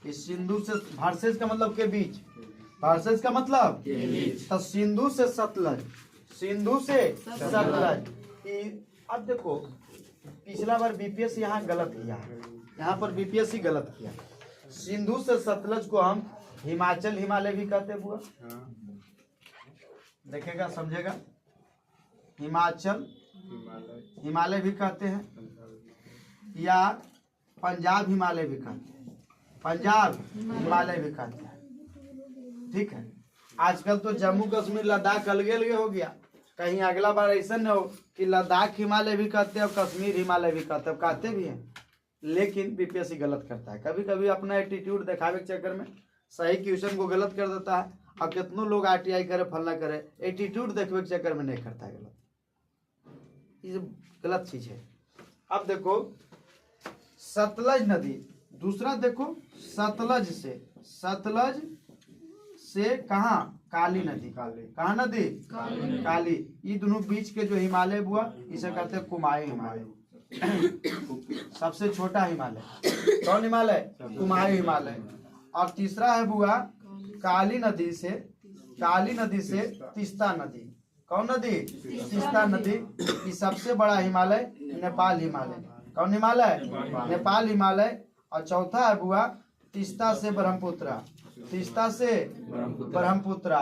इस सिंधु से भारसेज का मतलब के बीच, भारसेज का मतलब तो सिंधु से सतलज, सिंधु से सतलज। अब देखो पिछला बार बीपीएस यहाँ गलत किया है, यहाँ पर बीपीएससी गलत किया। सिंधु से सतलज को हम हिमाचल हिमालय भी कहते बुआ, देखेगा समझेगा, हिमाचल हिमालय भी कहते हैं, या पंजाब हिमालय भी कहते हैं, पंजाब हिमालय भी कहते हैं। ठीक है, आजकल तो जम्मू कश्मीर लद्दाख अलग अलग हो गया, कहीं अगला बार ऐसा न हो कि लद्दाख हिमालय भी कहते हैं और कश्मीर हिमालय भी कहते हैं, कहते भी हैं, लेकिन बीपीएससी गलत करता है। कभी कभी अपना एटीट्यूड दिखावे के चक्कर में सही क्वेश्चन को गलत कर देता है, और कितनों लोग आरटीआई करे फलना करे, एटीट्यूड देखने के चक्कर में नहीं करता है गलत, ये गलत चीज है। अब देखो सतलज नदी, दूसरा देखो सतलज से कहाँ, काली नदी, कहाँ नदी, काली। ये दोनों बीच के जो हिमालय बुआ, इसे कहते हैं कुमायूं हिमालय, सबसे छोटा हिमालय, कौन हिमालय, कुमायूं हिमालय। और तीसरा है बुआ काली नदी से तीस्ता नदी, कौन नदी, तीस्ता नदी। ये सबसे बड़ा हिमालय नेपाल हिमालय, कौन हिमालय, नेपाल हिमालय। और चौथा है बुआ तीस्ता से ब्रह्मपुत्र, तीस्ता से ब्रह्मपुत्र,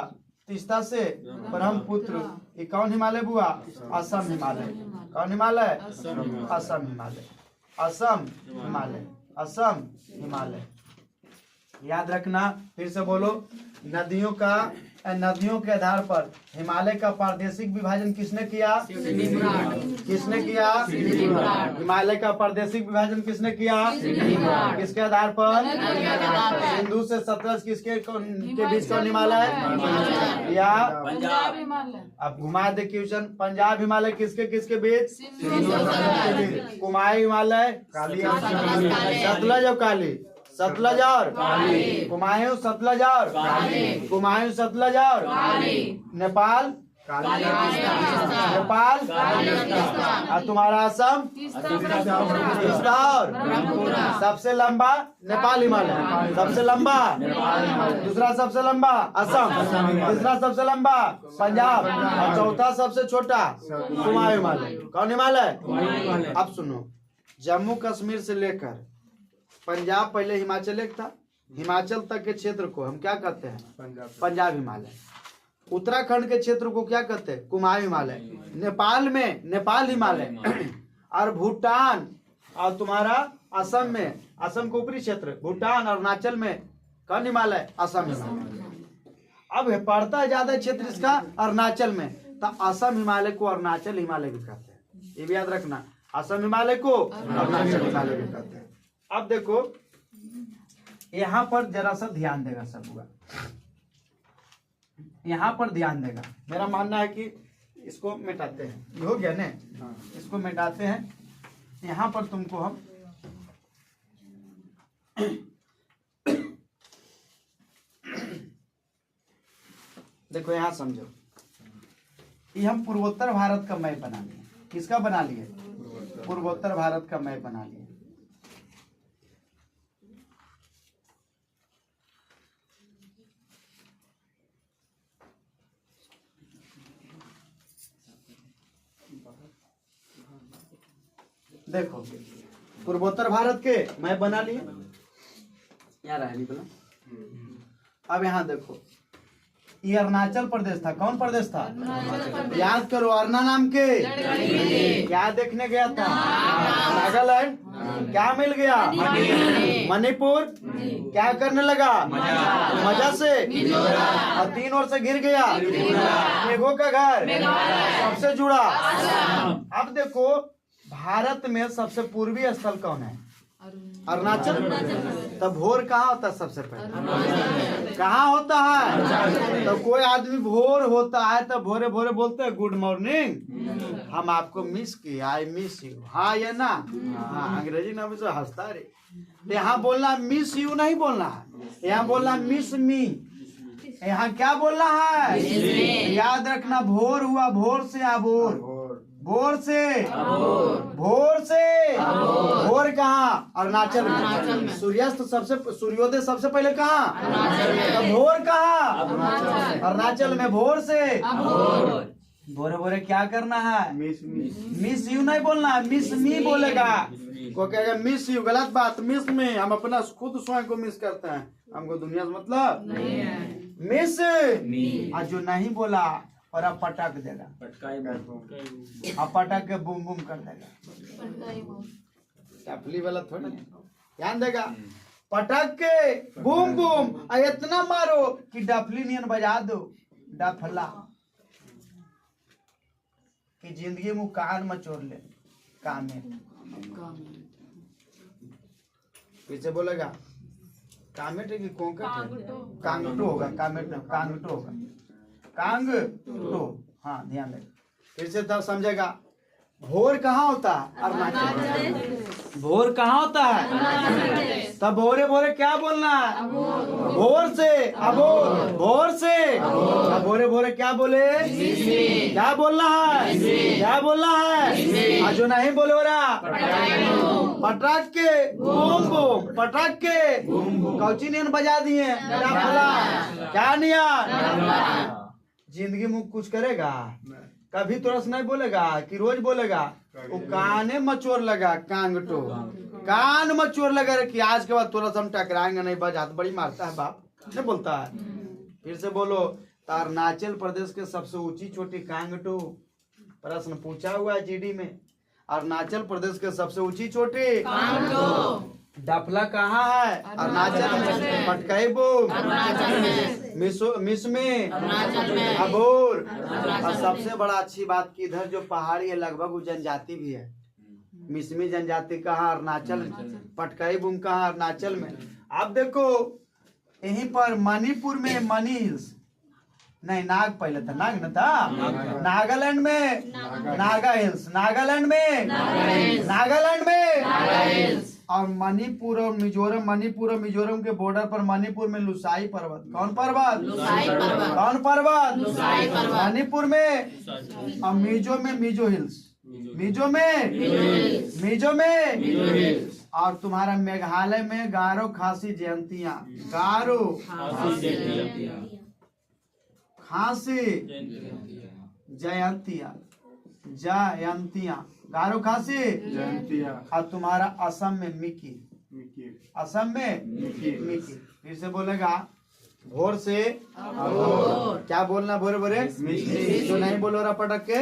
तीस्ता से ब्रह्मपुत्र। ये कौन हिमालय बुआ, असम हिमालय, कौन हिमालय, असम हिमालय, असम हिमालय, असम हिमालय। याद रखना, फिर से बोलो, नदियों के आधार पर हिमालय का प्रादेशिक विभाजन किसने किया, किसने किया, हिमालय का प्रादेशिक विभाजन किसने किया, किसके आधार पर, सिंधु से सतलज किसके के बीच कौन हिमालय, या अब घुमा दे क्वेश्चन, पंजाब हिमालय किसके किसके बीच, कुमायूं हिमालय, सतलज और काली, सतलज और कुमायूं, सतलज और कुमायूं, सतलज और नेपाल नेपाल, और तुम्हारा असम तीसरा, और सबसे लंबा नेपाल हिमालय, सबसे लंबा दूसरा, सबसे लंबा असम, तीसरा सबसे लंबा पंजाब, और चौथा सबसे छोटा कुमाऊं हिमालय। कौन हिमालय? अब सुनो, जम्मू कश्मीर से लेकर पंजाब, पहले हिमाचल एक था, हिमाचल तक के क्षेत्र को हम क्या कहते हैं? पंजाब हिमालय। उत्तराखंड के क्षेत्र को क्या कहते हैं? कुमाऊं हिमालय। नेपाल में नेपाल हिमालय, और भूटान और तुम्हारा असम में, असम के ऊपरी क्षेत्र भूटान, और अरुणाचल में कौन हिमालय? असम हिमालय। अब पड़ता है ज्यादा क्षेत्र इसका अरुणाचल में, तो असम हिमालय को अरुणाचल हिमालय भी कहते हैं। ये भी याद रखना, असम हिमालय को अरुणाचल हिमालय भी कहते हैं। अब देखो यहाँ पर जरा सा ध्यान देगा सब हुआ, यहाँ पर ध्यान देगा। मेरा मानना है कि इसको मिटाते हैं, ये हो गया ना, इसको मिटाते हैं। यहाँ पर तुमको हम देखो यहाँ समझो, ये हम पूर्वोत्तर भारत का मैप बना लिए। किसका बना लिए? पूर्वोत्तर भारत का मैप बना लिए। देखो पूर्वोत्तर भारत के मैप बना लिए, यहाँ रहा निकला। अब यहाँ देखो, ये अरुणाचल प्रदेश था। कौन प्रदेश था? याद करो, अरुणा नाम के क्या देखने गया था? नागालैंड। क्या मिल गया? मणिपुर। क्या करने लगा? मजा से। और 3 ओर से घिर गया मेघों का घर, सबसे जुड़ा। अब देखो, भारत में सबसे पूर्वी स्थल कौन है? अरुणाचल। तब भोर कहाँ होता है? सबसे पहले कहाँ होता है? तो कोई आदमी भोर होता है तो भोरे भोरे बोलते हैं गुड मॉर्निंग, हम आपको मिस किए, आई मिस यू। हाँ या ना? हाँ, अंग्रेजी नाम से हंसता रे। यहाँ बोलना मिस यू नहीं बोलना है, यहाँ बोलना मिस मी। यहाँ क्या बोलना है? याद रखना, भोर हुआ, भोर से अभोर, भोर से भोर से भोर कहाँ? अरुणाचल में। सूर्यास्त सबसे, सूर्योदय सबसे पहले कहाँ? भोर कहाँ? अरुणाचल में। भोर से भोरे भोरे क्या करना है? मिस यू नहीं बोलना, मिस मी बोलेगा। को कहेगा मिस यू, गलत बात। मिस में हम अपना खुद स्वयं को मिस करते हैं, हमको दुनिया से मतलब नहीं है। मिस आज जो नहीं बोला और अब पटक देगा, अब पटक के बूम बूम कर देगा। टपली वाला थोड़ा ध्यान देगा, पटक के बूम बूम, इतना मारो कि डफली नियन बजा दो, डफला कि जिंदगी में कान मचोड़ ले। कामे पीछे बोलेगा कामेट की कांगटो होगा, कामेट नहीं, कांगटो होगा, कांगटो। हाँ ध्यान दे, फिर से तब समझेगा। भोर कहाँ होता है? अरुणाचल। भोर कहाँ होता है? तब भोरे भोरे क्या बोलना है? भोर से अभोर, भोर से अब भोरे भोरे क्या बोले? क्या बोलना है? क्या बोलना है? आज जो नहीं बोले हो रहा, पटाख के बूम बूम, पटाख के कौची नियन बजा दिए। क्या नियन? जिंदगी में कुछ करेगा? कभी तुरंत नहीं बोलेगा कि रोज बोलेगा? वो काने मचोर लगा, कांगटो कान मचोर लगा कि आज के बाद तुरंत हम टकराएंगे नहीं, बजात बड़ी मारता है बाप, नहीं बोलता है। फिर से बोलो, अरुणाचल प्रदेश के सबसे ऊंची चोटी कांगटो। प्रश्न पूछा हुआ है जीडी में, अरुणाचल प्रदेश के सबसे ऊंची चोटी कांगटो। डफला कहाँ है? अरुणाचल में। पटकाई बूम मिसमी अबोर। और सबसे बड़ा अच्छी बात की इधर जो पहाड़ी है लगभग वो जनजाति भी है। मिसमी जनजाति कहाँ? अरुणाचल में। पटकाई बूम कहाँ? अरुणाचल में। अब देखो यहीं पर मणिपुर में मनी हिल्स, नहीं नाग पहले था, नाग न था, नागालैंड में नागा हिल्स, नागालैंड में नागालैंड में, और मणिपुर और मिजोरम के बॉर्डर पर मणिपुर में लुसाई पर्वत। कौन पर्वत? कौन पर्वत? मणिपुर में। और मिजो में मिजो हिल्स। मिजो में। और तुम्हारा मेघालय में गारो खासी जयंतियां। गारो खासी जयंतियां। गारो खासी जयंतियां। और तुम्हारा असम में मिकी। असम में मिकी। फिर से बोलेगा भोर से क्या बोलना? भोरे भोरे जो नहीं बोलो रहा पटक के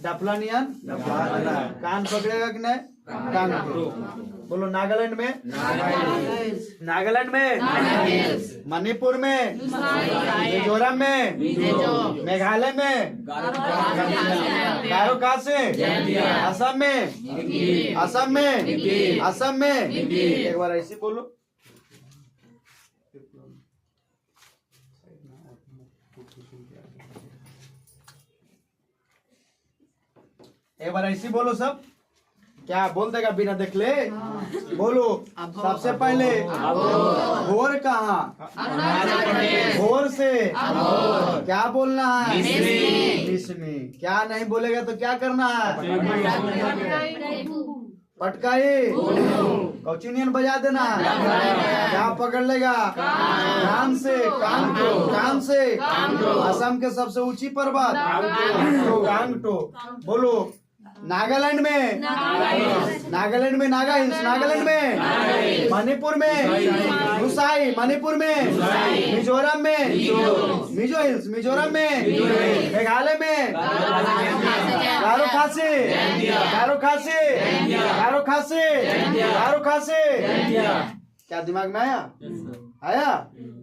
डफलानियन कान पकड़ेगा कि नहीं? कान बोलो। नागालैंड में मणिपुर में, मिजोरम में, मेघालय में, गारो खासी, असम में। एक बार ऐसे बोलो। एक बार ऐसे बोलो सब। क्या बोल देगा बिना देख ले? बोलो। सबसे पहले भोर कहाँ? भोर से क्या बोलना है? मिसमी। क्या नहीं बोलेगा तो क्या करना है? पटकाई कौचिनियन बजा देना। क्या पकड़ लेगा? कान से। असम के सबसे ऊंची पर्वत गांगटो। बोलो। नागालैंड में नागा हिल्स। नागालैंड में। मणिपुर में लुसाई। मणिपुर में। मिजोरम में मिजो हिल्स। मिजोरम में। मेघालय में गारो खासी। क्या दिमाग में आया?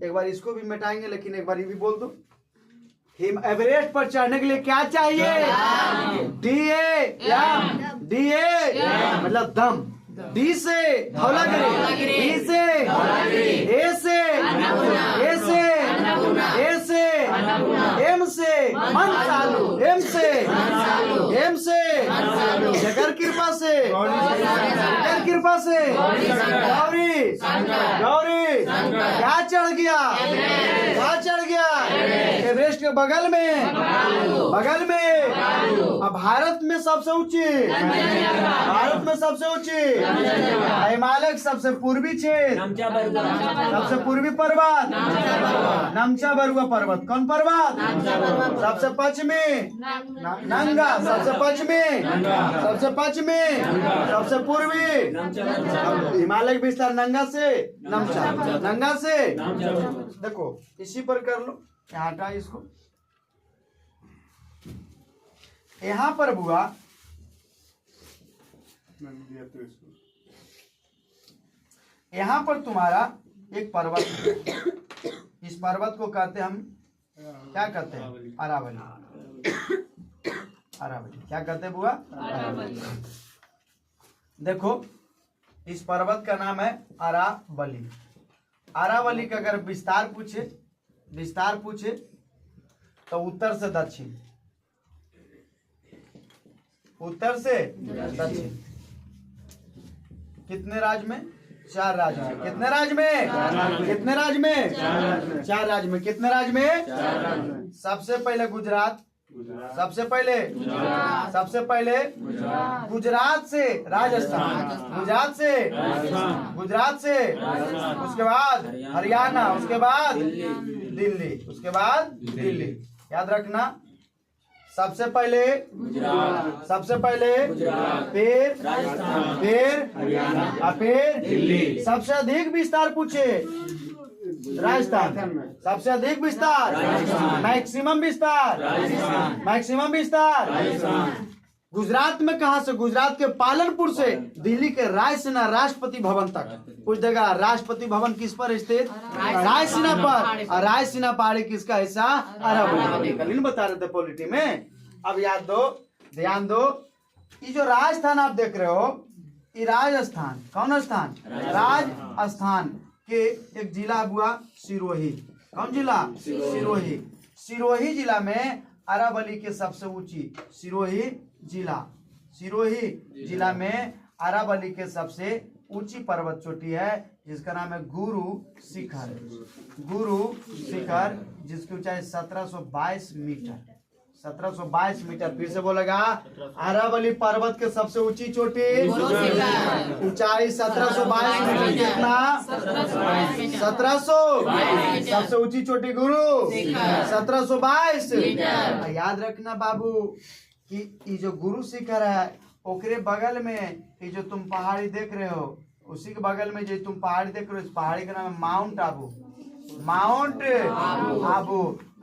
एक बार इसको भी मिटाएंगे, लेकिन एक बार ये भी बोल दो। हिम एवरेस्ट पर चढ़ने के लिए क्या चाहिए? डीए मतलब दम। डी से धौलागिरी। डी से ए से एम से मनसालू। एम से जगर कृपा से गौरी क्या चढ़ गया? एवरेस्ट के बगल में अब भारत में सबसे ऊंची हिमालय सबसे पूर्वी क्षेत्र, सबसे पूर्वी पर्वत नमचा बरुआ पर्वत। कौन पर्वत? सबसे पश्चिमी नंगा। सबसे पूर्वी हिमालय विस्तार नंगा से नंगा से। देखो इसी पर कर लो। यहाँ हटा इसको। यहाँ पर बुआ यहाँ पर तुम्हारा एक पर्वत है। इस पर्वत को कहते हम क्या कहते हैं? अरावली। क्या कहते हैं बुआ? अरावली। देखो इस पर्वत का नाम है अरावली। अरावली का अगर विस्तार पूछे तो उत्तर से दक्षिण कितने राज्य में? 4 राज्य में। कितने राज्य में? 4 राज्य में। कितने राज्य में? सबसे पहले गुजरात। गुजरात से राजस्थान। गुजरात से उसके बाद हरियाणा। उसके बाद दिल्ली। याद रखना। सबसे पहले फिर दिल्ली। सबसे अधिक विस्तार पूछे राजस्थान। सबसे अधिक विस्तार मैक्सिमम विस्तार गुजरात में। कहां से? गुजरात के पालनपुर से दिल्ली के रायसीना राष्ट्रपति भवन तक। कुछ जगह राष्ट्रपति भवन किस पर स्थित? रायसीना पर। और रायसीना पहाड़ी किसका हिस्सा? अरावली। कल बता रहे थे पॉलिटी में। अब ध्यान दो। ये जो राजस्थान आप देख रहे हो, ये राजस्थान। कौन स्थान? राजस्थान के एक जिला हुआ सिरोही। कौन जिला? सिरोही जिला में अरावली के सबसे ऊंची सिरोही जिला में अरावली के सबसे ऊंची पर्वत चोटी है जिसका नाम है गुरु शिखर। गुरु शिखर जिसकी ऊंचाई 1722 मीटर। 1722 मीटर। फिर से बोलेगा, अरावली पर्वत के सबसे ऊंची चोटी ऊंचाई 1722 मीटर। कितना? 1700। सबसे ऊंची चोटी गुरु 1722। याद रखना बाबू कि ये जो गुरु शिखर है ओकरे बगल में ये जो तुम पहाड़ी देख रहे हो, उसी के बगल में जो तुम पहाड़ी देख रहे हो, इस पहाड़ी का नाम है माउंट आबू। माउंट आबू।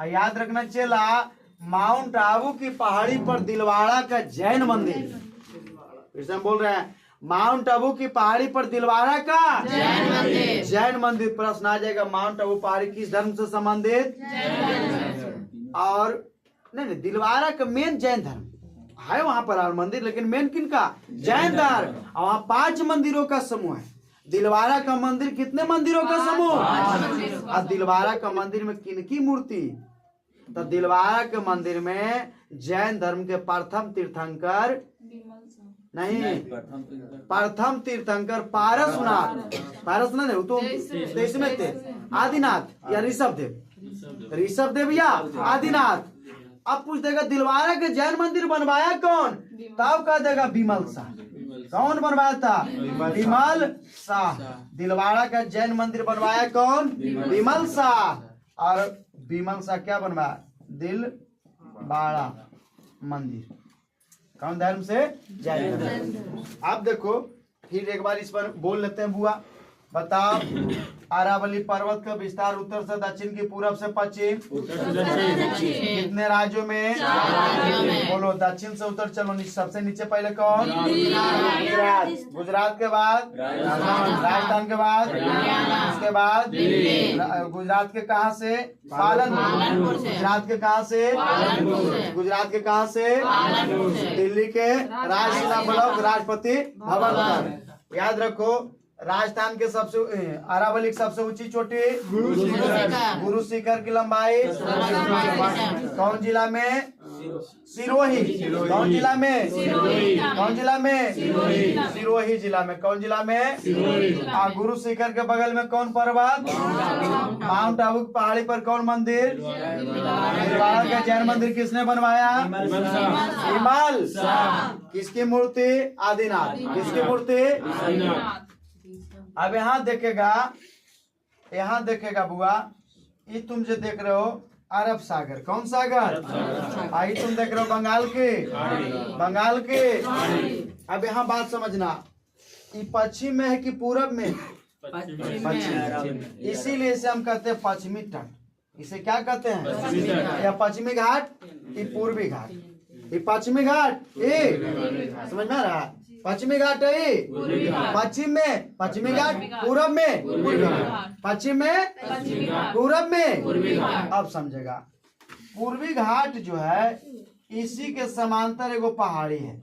याद रखना चला, माउंट आबू की पहाड़ी पर दिलवाड़ा का जैन मंदिर। फिर से हम बोल रहे हैं, माउंट आबू की पहाड़ी पर दिलवाड़ा का जैन मंदिर। प्रश्न आ जाएगा, माउंट आबू पहाड़ी किस धर्म से संबंधित? और नहीं, दिलवाड़ा का मेन जैन धर्म है वहां पर मंदिर, लेकिन मेन किनका? जैन धर्म। और वहाँ 5 मंदिरों का समूह है। दिलवाड़ा का मंदिर कितने मंदिरों का समूह? और दिलवाड़ा का मंदिर में किनकी मूर्ति? तो दिलवाड़ा के मंदिर में जैन धर्म के प्रथम तीर्थंकर नहीं, प्रथम तीर्थंकर पारसनाथ। पारसनाथ है तो इसमें थे आदिनाथ या ऋषभ देव। ऋषभ देव या आदिनाथ। अब पूछ देगा दिलवाड़ा के जैन मंदिर बनवाया कौन? तब कह देगा विमल शाह। कौन बनवाया था? विमल शाह। दिलवाड़ा का जैन मंदिर बनवाया कौन? विमल शाह। और विमल शाह क्या बनवाया? दिलवाड़ा मंदिर कौन धर्म से? जैन धर्म। आप देखो फिर एक बार इस पर बोल लेते हैं बुआ। बताओ, अरावली पर्वत का विस्तार उत्तर से दक्षिण की पूरब से पश्चिम कितने राज्यों में? बोलो, दक्षिण से उत्तर। चलो सबसे नीचे पहले कौन? गुजरात। गुजरात के बाद राजस्थान के बाद उसके बाद गुजरात के कहाँ से? पालनपुर। गुजरात के कहाँ से? गुजरात के कहाँ से? दिल्ली के राजशिला ब्लॉक राष्ट्रपति भवन। याद रखो, राजस्थान के सबसे अरावली की सबसे ऊंची चोटी गुरु शिखर की लंबाई कौन जिला में? सिरोही। कौन जिला में? कौन जिला में? सिरोही जिला में। कौन जिला में? गुरु शिखर के बगल में कौन पर्वत? माउंट आबू की पहाड़ी पर कौन मंदिर? दिलवाड़ा का जैन मंदिर किसने बनवाया? विमल। किसकी मूर्ति? आदिनाथ। किसकी मूर्ति? अब यहाँ देखेगा बुआ, ये तुम जो देख रहे हो अरब सागर। कौन सागर? आई तुम देख रहे हो बंगाल के। अब यहाँ बात समझना, ये पश्चिम में है कि पूरब में? पश्चिम। इसीलिए इसे हम कहते हैं पश्चिमी तट। इसे क्या कहते हैं? या पश्चिमी घाट, ये पूर्वी घाट। ये पश्चिमी घाट, ये समझ में आ रहा है? पश्चिमी घाट है पश्चिम में, पश्चिमी घाट पूरब में, पश्चिम में पूरब में। अब समझेगा, पूर्वी घाट जो है इसी के समांतर एगो पहाड़ी है।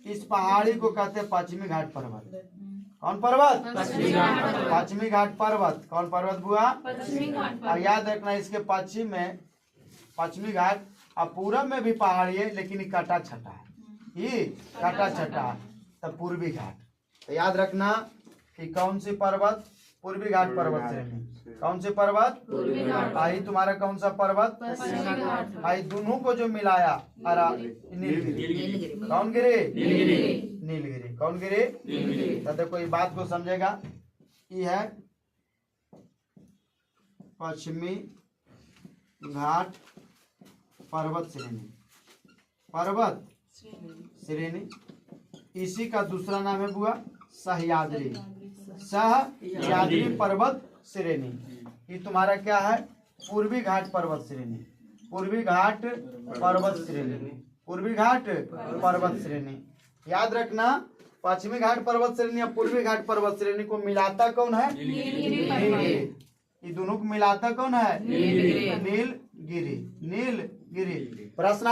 इस पहाड़ी को कहते हैं पश्चिमी घाट पर्वत। कौन पर्वत? पश्चिमी घाट पर्वत। कौन पर्वत बुआ? और याद रखना, इसके पश्चिम में पश्चिमी घाट और पूरब में भी पहाड़ी है, लेकिन ये कटा छटा है। ये कटा छटा तब पूर्वी घाट। तो याद रखना कि कौन सी पर्वत? पूर्वी घाट पर्वत श्रेणी। कौन सी पर्वत? आई तुम्हारा कौन सा पर्वत? आई दोनों को जो मिलाया नीलगिरी। कौन गिरी? नीलगिरी। कौन गिरी? तो देखो, ये बात को समझेगा। ये है पश्चिमी घाट पर्वत श्रेणी। पर्वत श्रेणी। इसी का दूसरा नाम है बुआ सह्याद्री। सह्याद्री पर्वत श्रेणी। ये तुम्हारा क्या है? पूर्वी घाट पर्वत श्रेणी। पूर्वी घाट पर्वत श्रेणी। पूर्वी घाट पर्वत श्रेणी। याद रखना, पश्चिमी घाट पर्वत श्रेणी या पूर्वी घाट पर्वत श्रेणी को मिलाता कौन है? नीलगिरी। ये दोनों को मिलाता कौन है? नीलगिरी। नीलगिरी। प्रश्न